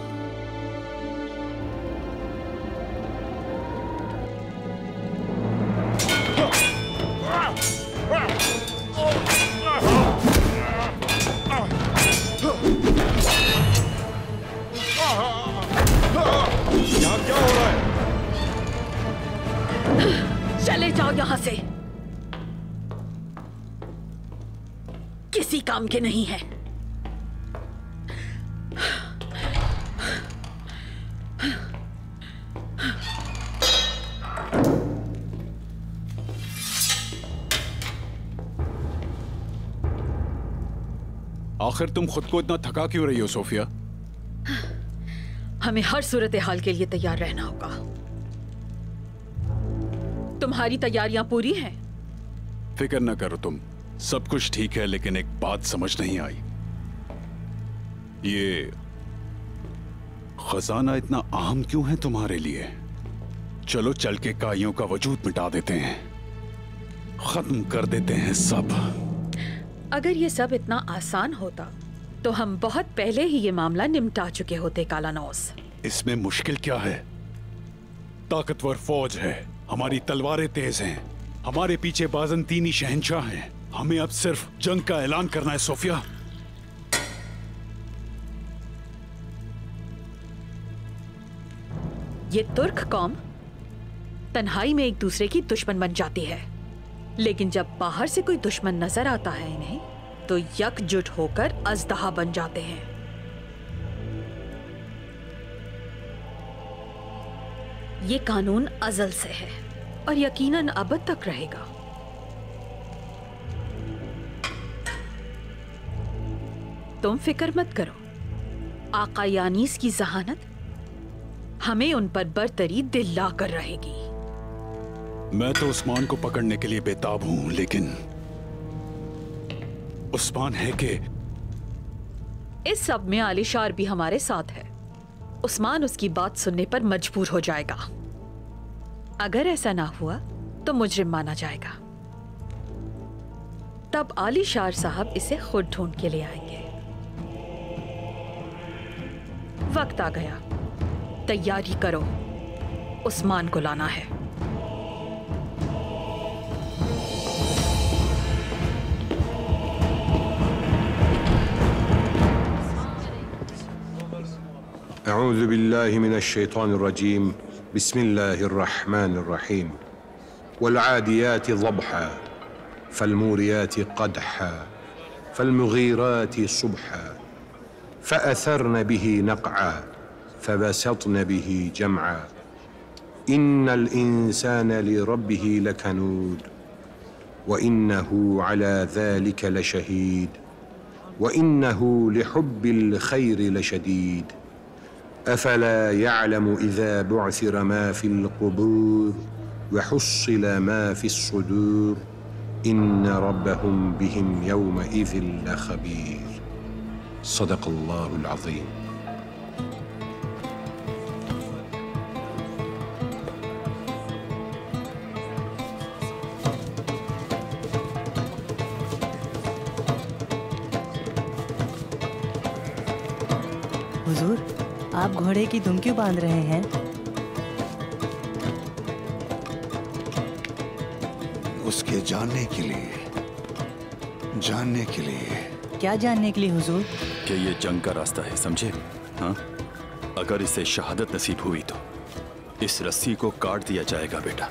यहाँ क्या हो रहा है? चले जाओ यहां से, किसी काम के नहीं है। आखिर तुम खुद को इतना थका क्यों रही हो सोफिया? हमें हर सूरत हाल के लिए तैयार रहना होगा। तुम्हारी तैयारियां पूरी हैं? फिक्र न करो तुम, सब कुछ ठीक है, लेकिन एक बात समझ नहीं आई। ये खजाना इतना अहम क्यों है तुम्हारे लिए? चलो चल के काइयों का वजूद मिटा देते हैं, खत्म कर देते हैं सब। अगर ये सब इतना आसान होता तो हम बहुत पहले ही ये मामला निपटा चुके होते कालानौस। इसमें मुश्किल क्या है? ताकतवर फौज है, हमारी तलवारें तेज हैं, हमारे पीछे बाज़ंतीनी शहंशाह हैं। हमें अब सिर्फ जंग का ऐलान करना है सोफिया। ये तुर्क कौम तन्हाई में एक दूसरे की दुश्मन बन जाती है, लेकिन जब बाहर से कोई दुश्मन नजर आता है इन्हें, तो एकजुट होकर अजदहा बन जाते हैं। ये कानून अजल से है और यकीनन अब तक रहेगा। तुम फिक्र मत करो, आका यानीस की जहानत हमें उन पर बरतरी दिला कर रहेगी। मैं तो उस्मान को पकड़ने के लिए बेताब हूं, लेकिन उस्मान है कि इस सब में आलिशार भी हमारे साथ है। उस्मान उसकी बात सुनने पर मजबूर हो जाएगा। अगर ऐसा ना हुआ तो मुजरिम माना जाएगा। तब आलिशार साहब इसे खुद ढूंढ के ले आएंगे। वक्त आ गया, तैयारी करो, उस्मान को लाना है। अऊज़ु बिल्लाहि मिनश्शैतानिर रजीम, बिस्मिल्लाहिर रहमानिर रहीम। वल्आदियाति ज़बहा, फल्मूरियाति क़दहा, फल्मुग़ीराति सुबहा, फ़अथरन बिही नक़आ, फ़वसतन बिही जमआ। इन्नल इंसान लिरब्बिही लकनूद, व इन्नहु अला ज़ालिक लशहीद, व इन्नहु लिहुब्बिल खैरि लशदीद। अफला यअलमु इज़ा बुअसिर मा फिल क़ुबूर, व हुस्सिल मा फिस्सुदूर, इन्न रब्बहुम बिहिम यौमइज़िन लख़बीर। सदक़ल्लाहुल अज़ीम। हुजूर, आप घोड़े की दुम क्यों बांध रहे हैं? उसके जानने के लिए। क्या जानने के लिए हुजूर? कि ये जंग का रास्ता है, समझे? हाँ, अगर इसे शहादत नसीब हुई तो इस रस्सी को काट दिया जाएगा बेटा।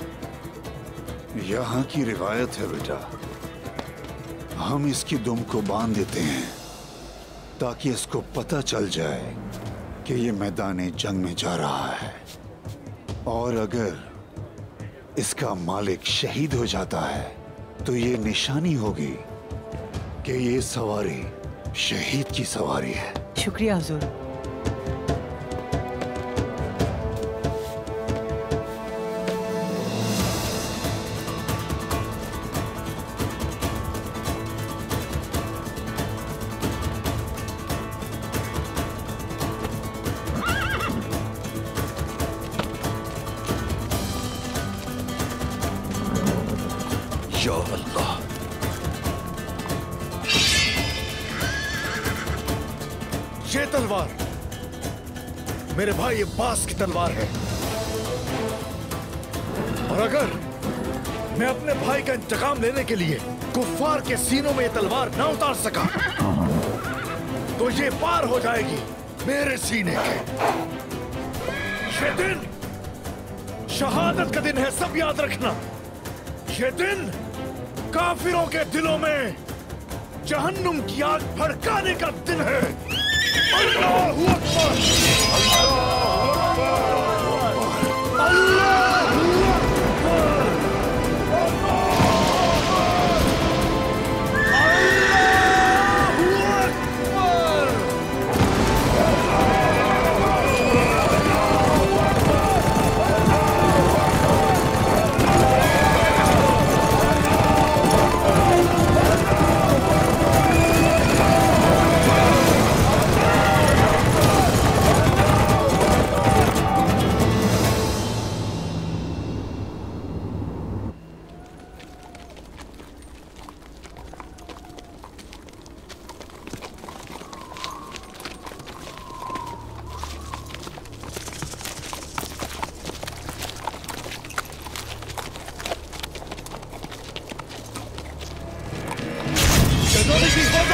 यहाँ की रिवायत है बेटा, हम इसकी दुम को बांध देते हैं ताकि इसको पता चल जाए कि ये मैदान जंग में जा रहा है, और अगर इसका मालिक शहीद हो जाता है तो ये निशानी होगी कि ये सवारी शहीद की सवारी है। शुक्रिया हुजूर। ये तलवार मेरे भाई अब्बास की तलवार है, और अगर मैं अपने भाई का इंतकाम लेने के लिए कुफ्फार के सीनों में ये तलवार न उतार सका तो ये पार हो जाएगी मेरे सीने के। ये दिन शहादत का दिन है, सब याद रखना। ये दिन काफिरों के दिलों में जहन्नुम की आग भड़काने का दिन है। अल्लाहू अकबर, अल्लाहू अकबर, अल्लाहू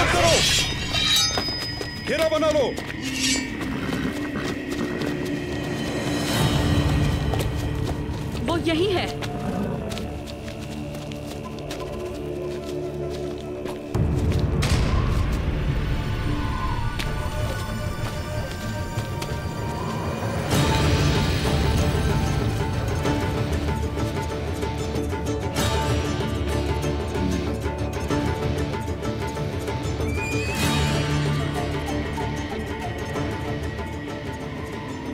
हरकत करो। घेरा बना लो। वो यही है।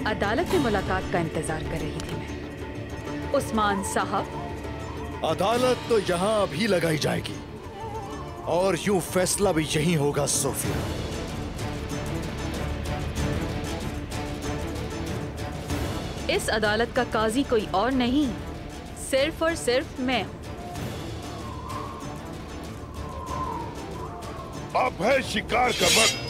अदालत में मुलाकात का इंतजार कर रही थी मैं। उस्मान साहब, अदालत तो यहाँ अभी लगाई जाएगी और यूं फैसला भी यही होगा सोफिया। इस अदालत का काजी कोई और नहीं, सिर्फ और सिर्फ मैं हूं। अब है शिकार का वक्त।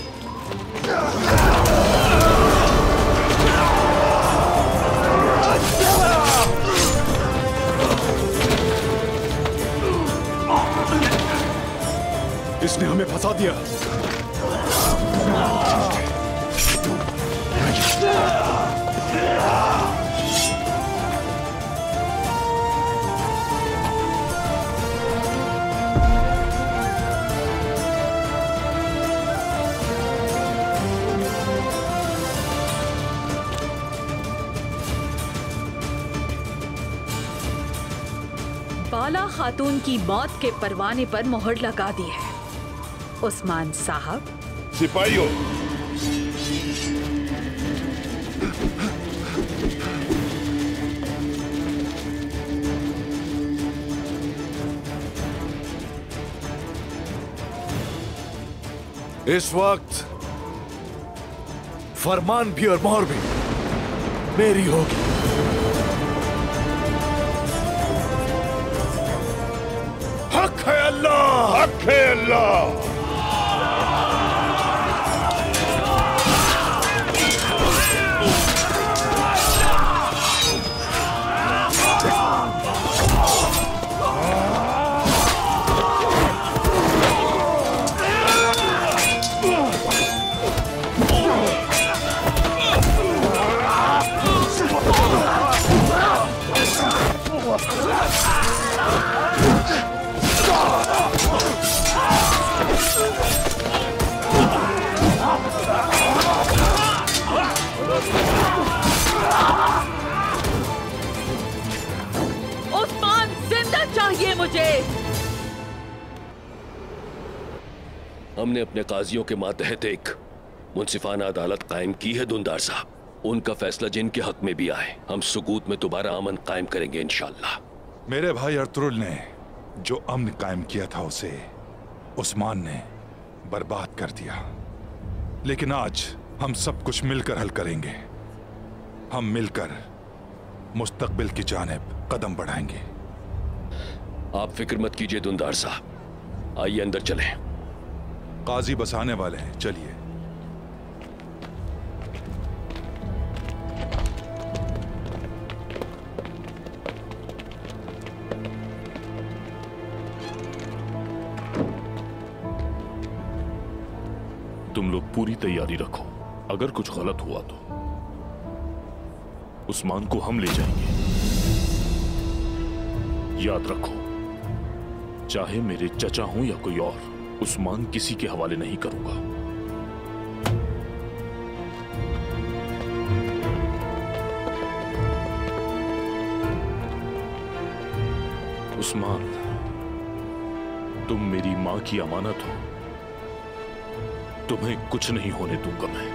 इसने हमें फंसा दिया। बाला खातून की मौत के परवाने पर मोहर लगा दी है। उस्मान साहब, सिपाहियों, इस वक्त फरमान भी और मोहर भी मेरी होगी। हक है अल्लाह, हक है अल्लाह। उस्मान जिंदा चाहिए मुझे। हमने अपने काजियों के मातहत एक मुंसिफाना अदालत कायम की है दुंदार साहब। उनका फैसला जिनके हक में भी आए, हम सुकूत में दोबारा अमन कायम करेंगे इंशाअल्लाह। मेरे भाई अर्तुरुल ने जो अमन कायम किया था उसे उस्मान ने बर्बाद कर दिया। लेकिन आज हम सब कुछ मिलकर हल करेंगे। हम मिलकर मुस्तकबिल की जानिब कदम बढ़ाएंगे। आप फिक्र मत कीजिए दुंदार साहब, आइए अंदर चलें। काजी बसाने वाले हैं, चलिए। तुम लोग पूरी तैयारी रखो। अगर कुछ गलत हुआ तो उस्मान को हम ले जाएंगे। याद रखो, चाहे मेरे चचा हों या कोई और, उस्मान किसी के हवाले नहीं करूंगा। उस्मान, तुम मेरी मां की अमानत हो। तुम्हें कुछ नहीं होने दूंगा मैं।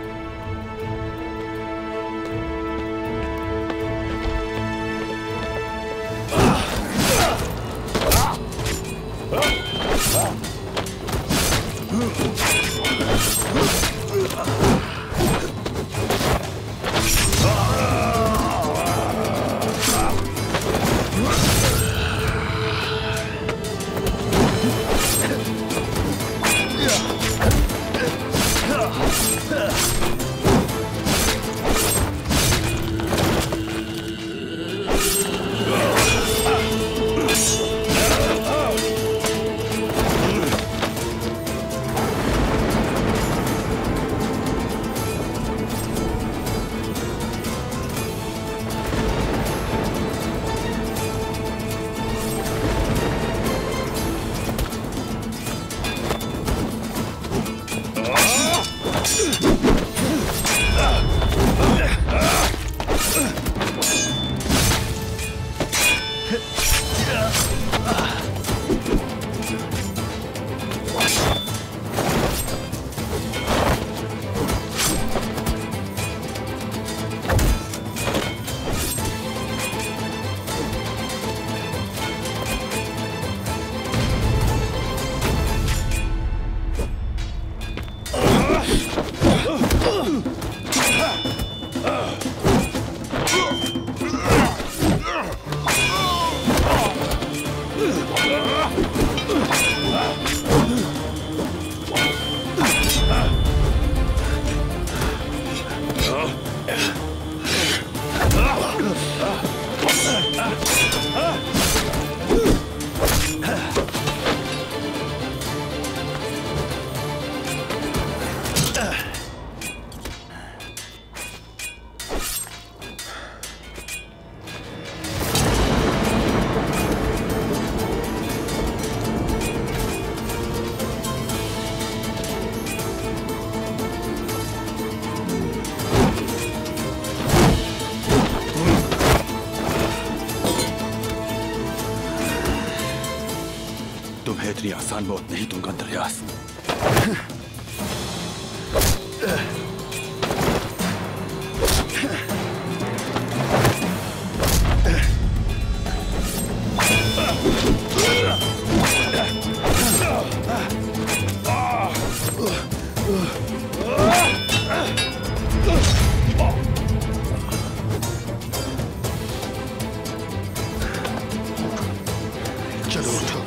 इतनी आसान मौत नहीं दूंगा अंद्रयास। चलो उठो।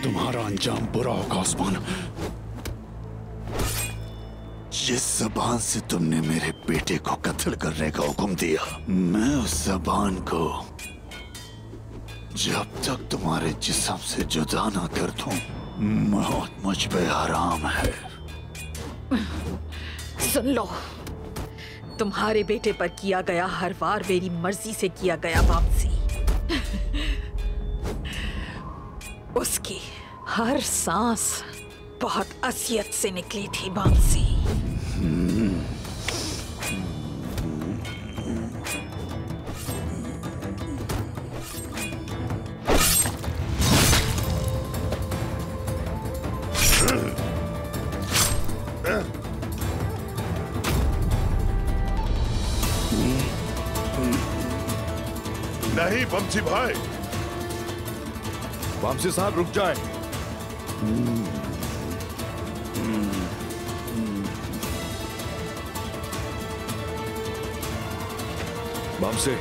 तुम्हारा अंजाम बुरा होगा उस्मान। जिस जबान से तुमने मेरे बेटे को कत्ल करने का हुक्म दिया, मैं उस जबान को जब तक तुम्हारे जिस्म से जुदा ना कर दूं, मौत मुझ पे हराम है। सुन लो, तुम्हारे बेटे पर किया गया हर वार मेरी मर्जी से किया गया वापसी। उसकी हर सांस बहुत असलियत से निकली थी बांसी। नहीं बमसी भाई, बमसी साहब रुक जाए। बमसी,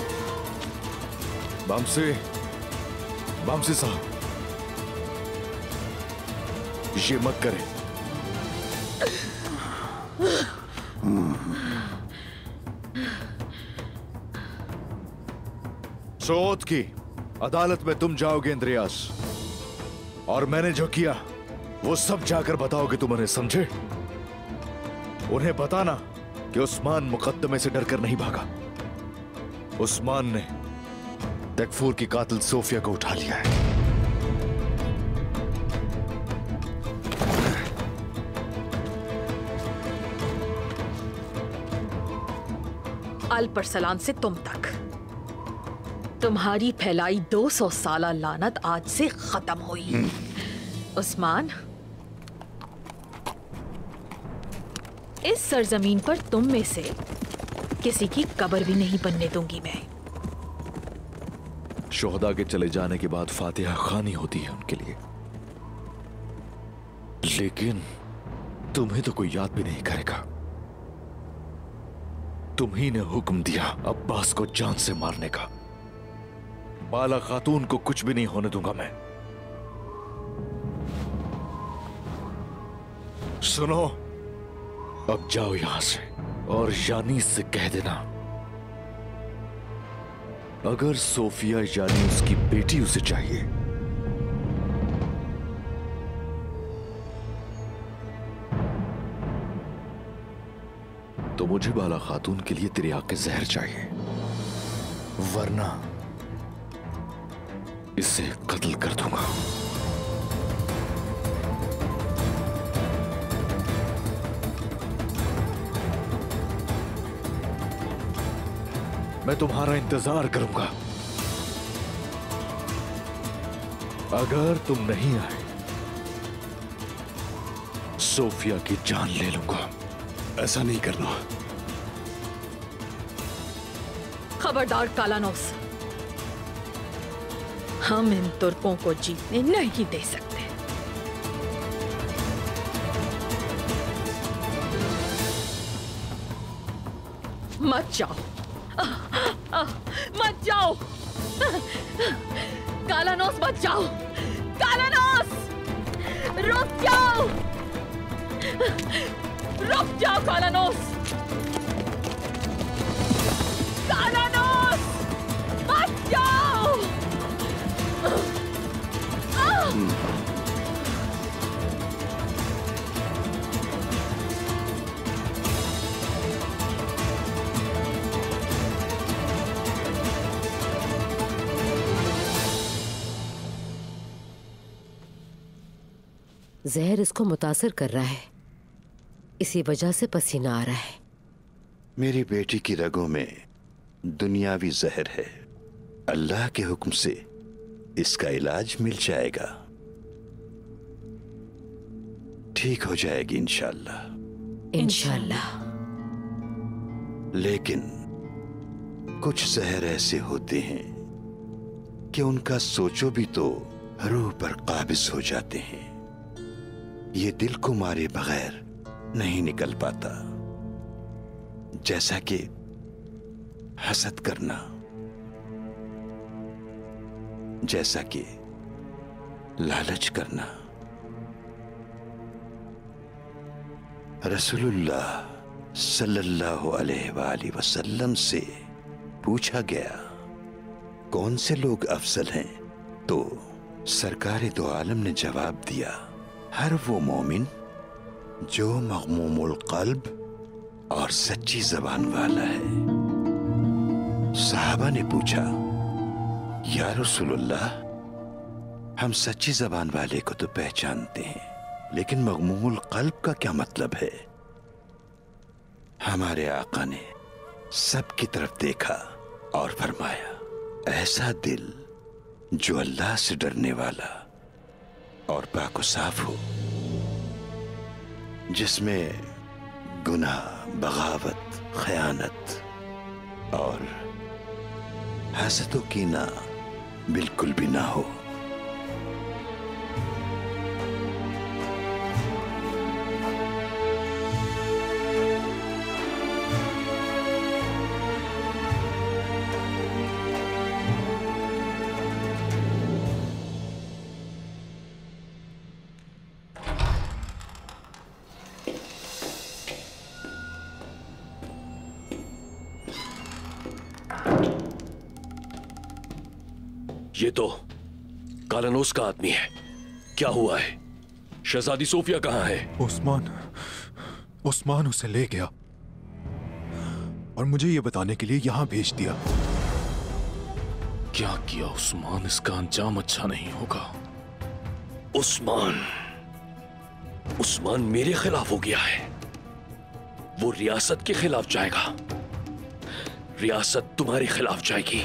बमसी, बमसी साहब, ये मत करें। सोत की अदालत में तुम जाओगे इंद्रियास, और मैंने जो किया वो सब जाकर बताओगे तुम उन्हें, समझे? उन्हें बताना कि उस्मान मुकद्दमे से डरकर नहीं भागा। उस्मान ने तकफूर की कातिल सोफिया को उठा लिया है। अल्परसलान से तुम तक तुम्हारी फैलाई 200 साला लानत आज से खत्म हुई। उस्मान, इस सरजमीन पर तुम में से किसी की कब्र भी नहीं बनने दूंगी मैं। शोहदा के चले जाने के बाद फातिहा खानी होती है उनके लिए, लेकिन तुम्हें तो कोई याद भी नहीं करेगा। तुम ही ने हुक्म दिया अब्बास को जान से मारने का। बाला खातून को कुछ भी नहीं होने दूंगा मैं। सुनो, अब जाओ यहां से और यानी से कह देना, अगर सोफिया यानी उसकी बेटी उसे चाहिए तो मुझे बाला खातून के लिए तेरी आंख के जहर चाहिए, वरना इसे कत्ल कर दूंगा। मैं तुम्हारा इंतजार करूंगा। अगर तुम नहीं आए, सोफिया की जान ले लूंगा। ऐसा नहीं करना। खबरदार कालानोस, हम इन तुर्कों को जीतने नहीं दे सकते। मत जाओ, मत जाओ कालानोस, मत जाओ कालानोस, रुक जाओ, रुक जाओ कालानोस, कालानोस, मत जाओ। जहर इसको मुतासर कर रहा है, इसी वजह से पसीना आ रहा है। मेरी बेटी की रगों में दुनियावी जहर है। अल्लाह के हुक्म से इसका इलाज मिल जाएगा, ठीक हो जाएगी इंशाअल्लाह। इंशाअल्लाह। लेकिन कुछ जहर ऐसे होते हैं कि उनका सोचो भी तो रूह पर काबिज हो जाते हैं। ये दिल को मारे बगैर नहीं निकल पाता, जैसा कि हसद करना, जैसा कि लालच करना। रसूलुल्लाह सल्लल्लाहु अलैहि वसल्लम से पूछा गया कौन से लोग अफजल हैं, तो सरकार दो आलम ने जवाब दिया, हर वो मोमिन जो मग़मूमुल क़ल्ब और सच्ची जबान वाला है। सहाबा ने पूछा, या रसूलुल्लाह, हम सच्ची जबान वाले को तो पहचानते हैं, लेकिन मग़मूमुल क़ल्ब का क्या मतलब है? हमारे आका ने सबकी तरफ देखा और फरमाया, ऐसा दिल जो अल्लाह से डरने वाला और पाक साफ हो, जिसमें गुनाह, बगावत, खयानत और हसद व कीना बिल्कुल भी ना हो। ये तो कालानोस का आदमी है। क्या हुआ है? शहजादी सोफिया कहाँ है? उस्मान उसे ले गया और मुझे ये बताने के लिए यहां भेज दिया। क्या किया उस्मान? इसका अंजाम अच्छा नहीं होगा। उस्मान मेरे खिलाफ हो गया है। वो रियासत के खिलाफ जाएगा, रियासत तुम्हारे खिलाफ जाएगी।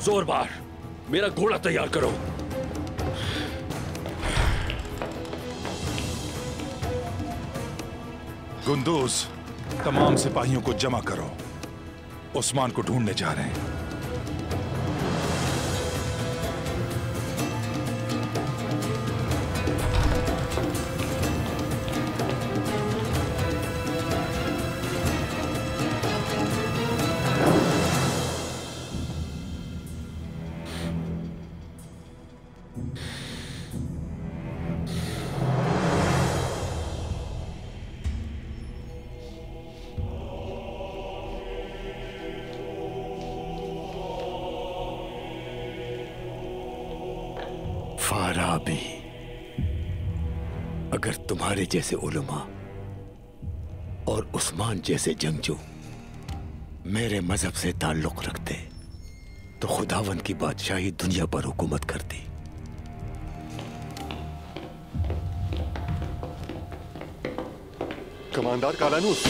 जोरबार मेरा घोड़ा तैयार करो। गुंदूज, तमाम सिपाहियों को जमा करो, उस्मान को ढूंढने जा रहे हैं। फाराबी, अगर तुम्हारे जैसे उलमा और उस्मान जैसे जंगजू मेरे मजहब से ताल्लुक रखते तो खुदावंद की बादशाही दुनिया पर हुकूमत करती। कमांडर कालानूस,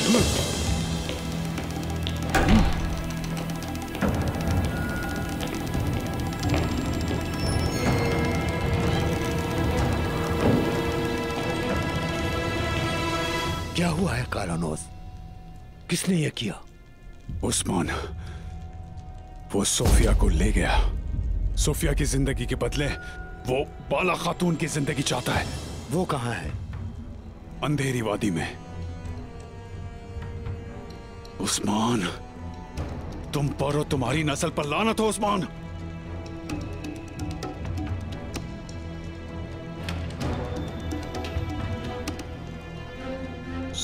क्या हुआ है कालानोस? किसने यह किया? उस्मान वो सोफिया को ले गया। सोफिया की जिंदगी के बदले वो बाला खातून की जिंदगी चाहता है। वो कहां है? अंधेरी वादी में। उस्मान, तुम पर और तुम्हारी नस्ल पर लानत हो उस्मान।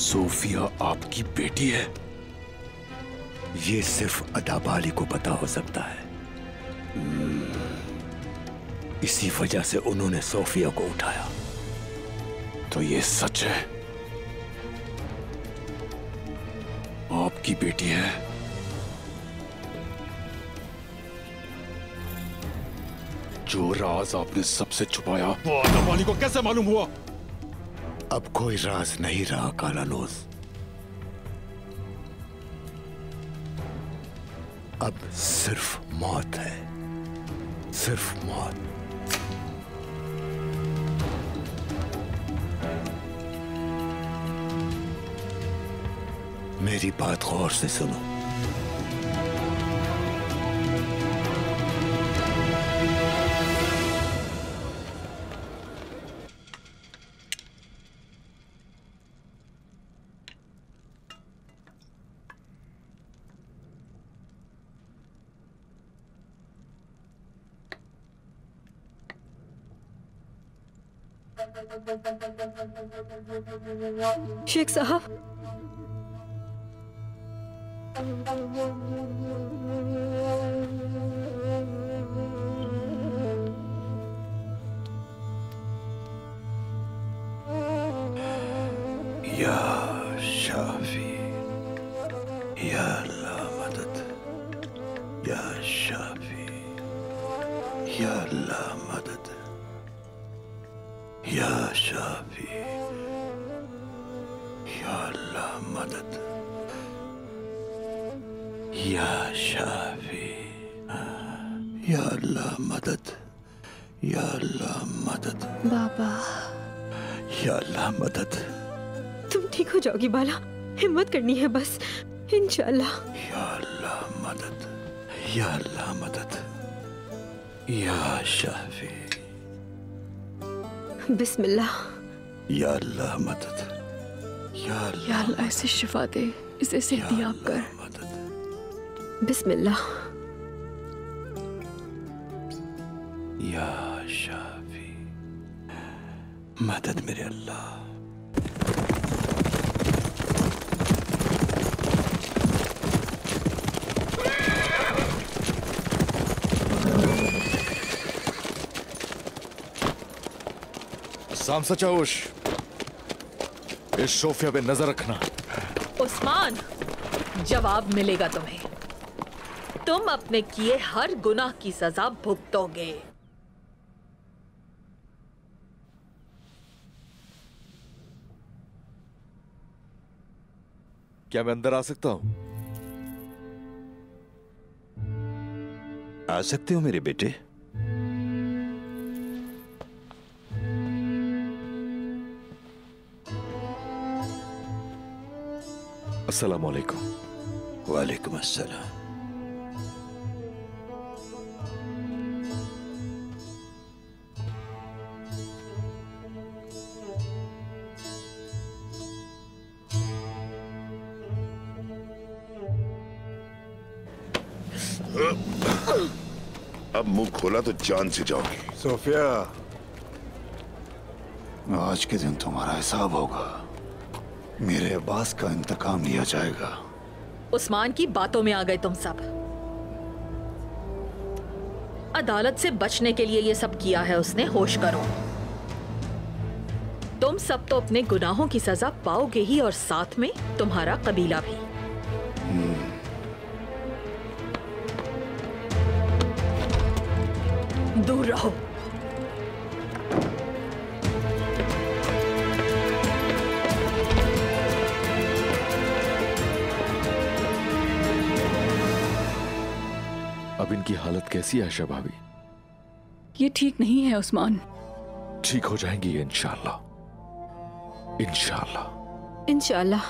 सोफिया आपकी बेटी है? ये सिर्फ अदाबाली को पता हो सकता है। इसी वजह से उन्होंने सोफिया को उठाया। तो ये सच है? आपकी बेटी है? जो राज आपने सबसे छुपाया वो अदाबाली को कैसे मालूम हुआ? अब कोई राज नहीं रहा कालानोस। अब सिर्फ मौत है, सिर्फ मौत। मेरी बात गौर से सुनो। शेख साहब, या शाफी, या अल्लाह मदद, या शाफी, या अल्लाह मदद, या शाफी, या अल्लाह मदद, या शाफी, या अल्लाह मदद, या अल्लाह मदद। बाबा, या अल्लाह मदद। तुम ठीक हो जाओगी बाला, हिम्मत करनी है बस, इंशाल्लाह। या अल्लाह मदद, या अल्लाह मदद, या शाफी, बिस्मिल्लाह। या अल्लाह मदद, या अल्लाह इसे शिफा दे, इसे सेहतियाब कर। बिस्मिल्लाह। या शाफी, मदद मेरे अल्लाह। साम सचाउश, इस सोफिया पे नजर रखना। उस्मान, जवाब मिलेगा तुम्हें। तुम अपने किए हर गुनाह की सजा भुगतोगे। क्या मैं अंदर आ सकता हूं? आ सकते हो मेरे बेटे। अस्सलाम वालेकुम। वालेकुम अस्सलाम। अब मुंह खोला तो जान से जाओगी। सोफिया, आज के दिन तुम्हारा हिसाब होगा। मेरे अब्बास का इंतकाम लिया जाएगा। उस्मान की बातों में आ गए तुम सब। अदालत से बचने के लिए ये सब किया है उसने, होश करो। तुम सब तो अपने गुनाहों की सजा पाओगे ही, और साथ में तुम्हारा कबीला भी। दूर रहो। अब इनकी हालत कैसी है आशा भाभी? ये ठीक नहीं है उस्मान। ठीक हो जाएंगी इंशाल्लाह, इंशाल्लाह, इंशाल्लाह।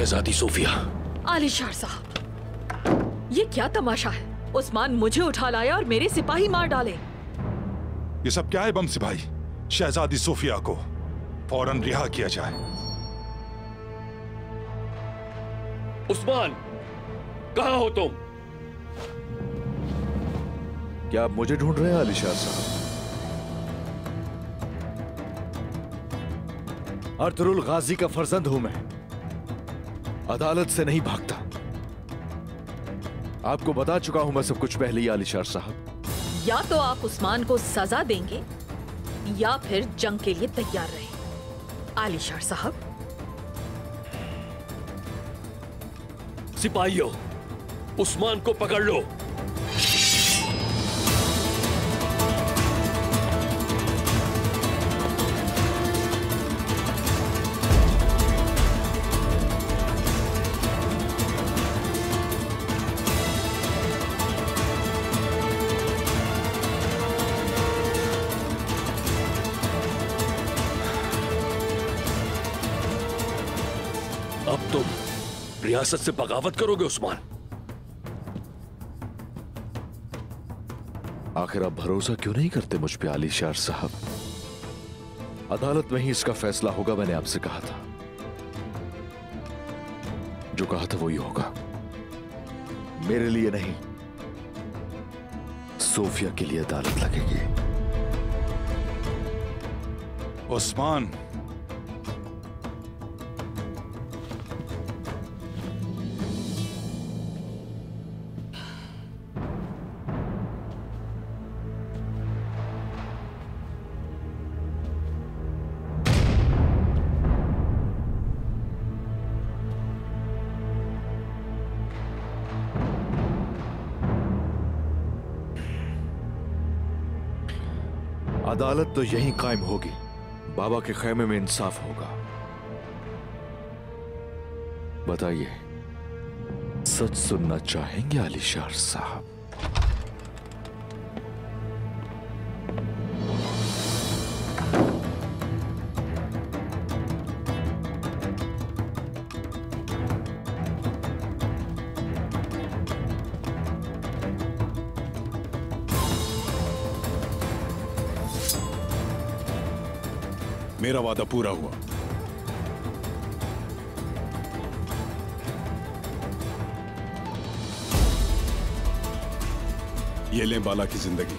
शहजादी सोफिया। आलिशार साहब, ये क्या तमाशा है? उस्मान मुझे उठा लाया और मेरे सिपाही मार डाले। ये सब क्या है बम सिपाही? शहजादी सोफिया को फौरन रिहा किया जाए। उस्मान, कहां हो तुम? क्या आप मुझे ढूंढ रहे हैं आलिशार साहब? अर्तुरुल गाजी का फर्जंद हूं मैं, अदालत से नहीं भागता। आपको बता चुका हूं मैं सब कुछ पहले ही आलिशार साहब। या तो आप उस्मान को सजा देंगे या फिर जंग के लिए तैयार रहे। आलिशार साहब। सिपाहियों, उस्मान को पकड़ लो। अब तुम रियासत से बगावत करोगे उस्मान? आखिर आप भरोसा क्यों नहीं करते मुझ पे आलिशार साहब? अदालत में ही इसका फैसला होगा। मैंने आपसे कहा था, जो कहा था वही होगा। मेरे लिए नहीं, सोफिया के लिए अदालत लगेगी। उस्मान, अदालत तो यहीं कायम होगी। बाबा के खैमे में इंसाफ होगा। बताइए, सच सुनना चाहेंगे आलिशार साहब? मेरा वादा पूरा हुआ। ये लें बाला की जिंदगी।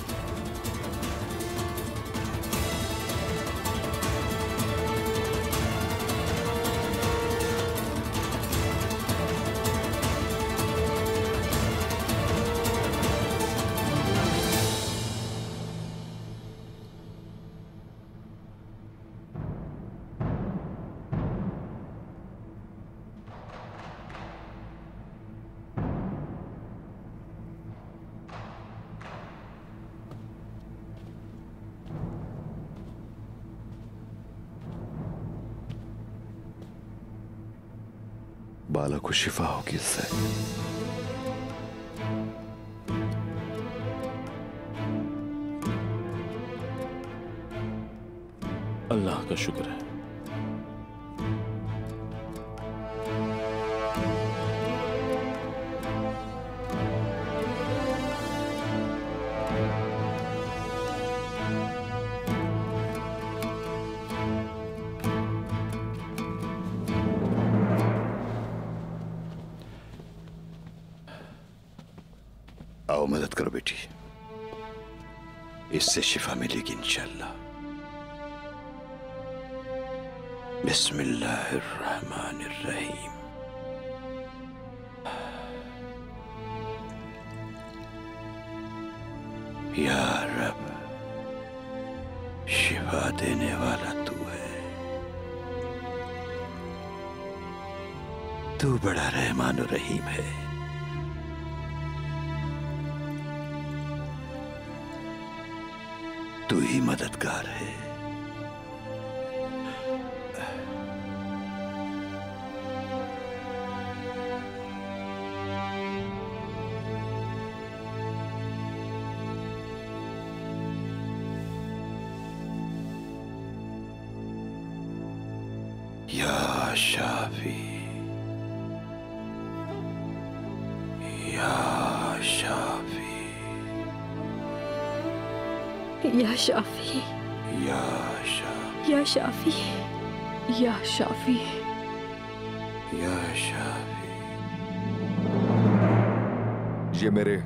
बाला को शिफा होगी इससे। अल्लाह का शुक्र है। आओ मदद करो बेटी, इससे शिफा मिलेगी इंशाल्लाह। बिस्मिल्लाहिर्रहमानिर्रहीम। या रब, शिफा देने वाला तू है। तू बड़ा रहमान और रहीम है। तू ही मददगार है। या शाफी, या शाफी, या शाफी, या शाफी, या शाफी, या शाफी। ये मेरे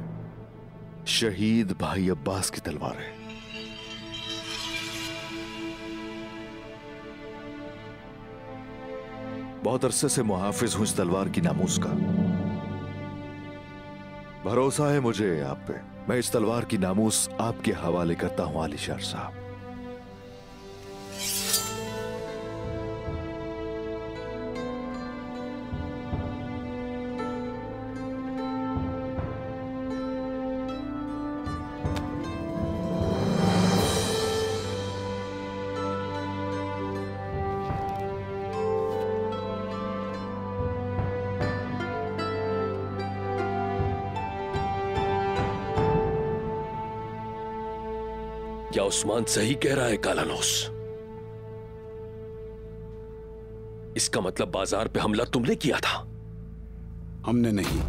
शहीद भाई अब्बास की तलवार है। बहुत अरसे से मुहाफिज हूं इस तलवार की नामूस का। भरोसा है मुझे आप पे। मैं इस तलवार की नामूस आपके हवाले करता हूं आलिशार साहब। क्या उस्मान सही कह रहा है कालानोस? इसका मतलब बाजार पे हमला तुमने किया था? हमने नहीं।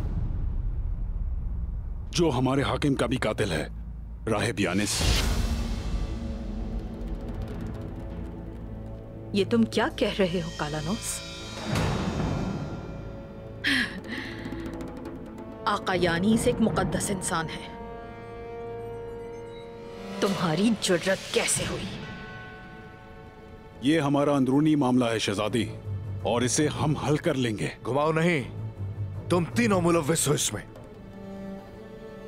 जो हमारे हाकिम का भी कातिल है, राहिब यानिस। ये तुम क्या कह रहे हो कालानोस? आका यानीस एक मुकद्दस इंसान है। तुम्हारी जुर्रत कैसे हुई? ये हमारा अंदरूनी मामला है शहजादी, और इसे हम हल कर लेंगे। घुमाओ नहीं, तुम तीनों मुलव्विस हो इसमें।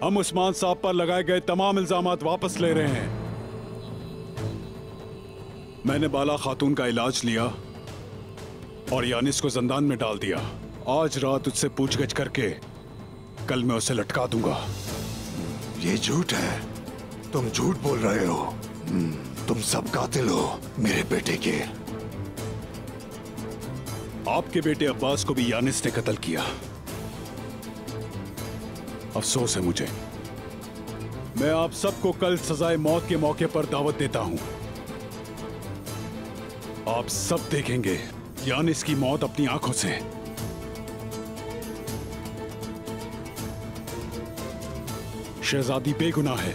हम उस्मान साहब पर लगाए गए तमाम इल्जामात वापस ले रहे हैं। मैंने बाला खातून का इलाज लिया और यानिस को जिंदान में डाल दिया। आज रात उससे पूछगछ करके कल मैं उसे लटका दूंगा। ये झूठ है, तुम झूठ बोल रहे हो। तुम सब कातिल हो मेरे बेटे के। आपके बेटे अब्बास को भी यानिस ने कत्ल किया। अफसोस है मुझे। मैं आप सबको कल सजाए मौत के मौके पर दावत देता हूं। आप सब देखेंगे यानिस की मौत अपनी आंखों से। शहजादी बेगुनाह है।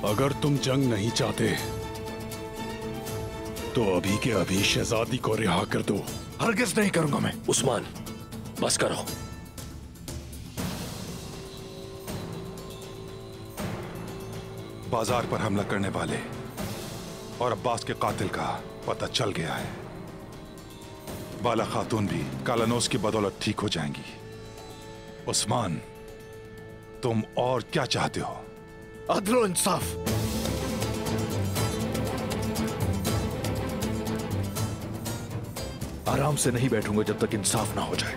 अगर तुम जंग नहीं चाहते तो अभी के अभी शहजादी को रिहा कर दो। हरगिज़ नहीं करूंगा मैं। उस्मान, बस करो। बाजार पर हमला करने वाले और अब्बास के कातिल का पता चल गया है। बाला खातून भी कालानोस की बदौलत ठीक हो जाएंगी। उस्मान, तुम और क्या चाहते हो? अदलो इंसाफ। आराम से नहीं बैठूंगा जब तक इंसाफ ना हो जाए।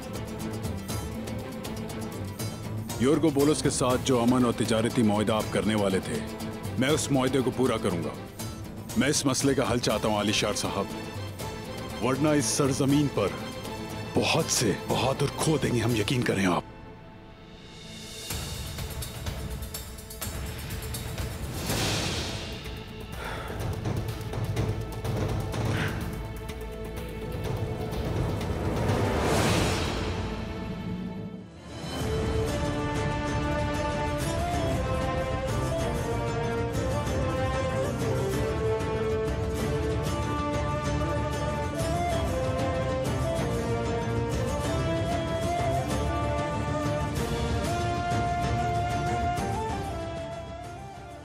योर्गो बोलस के साथ जो अमन और तिजारती मुआहदा आप करने वाले थे, मैं उस मुआहदे को पूरा करूंगा। मैं इस मसले का हल चाहता हूं आलिशार साहब, वरना इस सरजमीन पर बहुत से बहादुर खो देंगे हम, यकीन करें आप।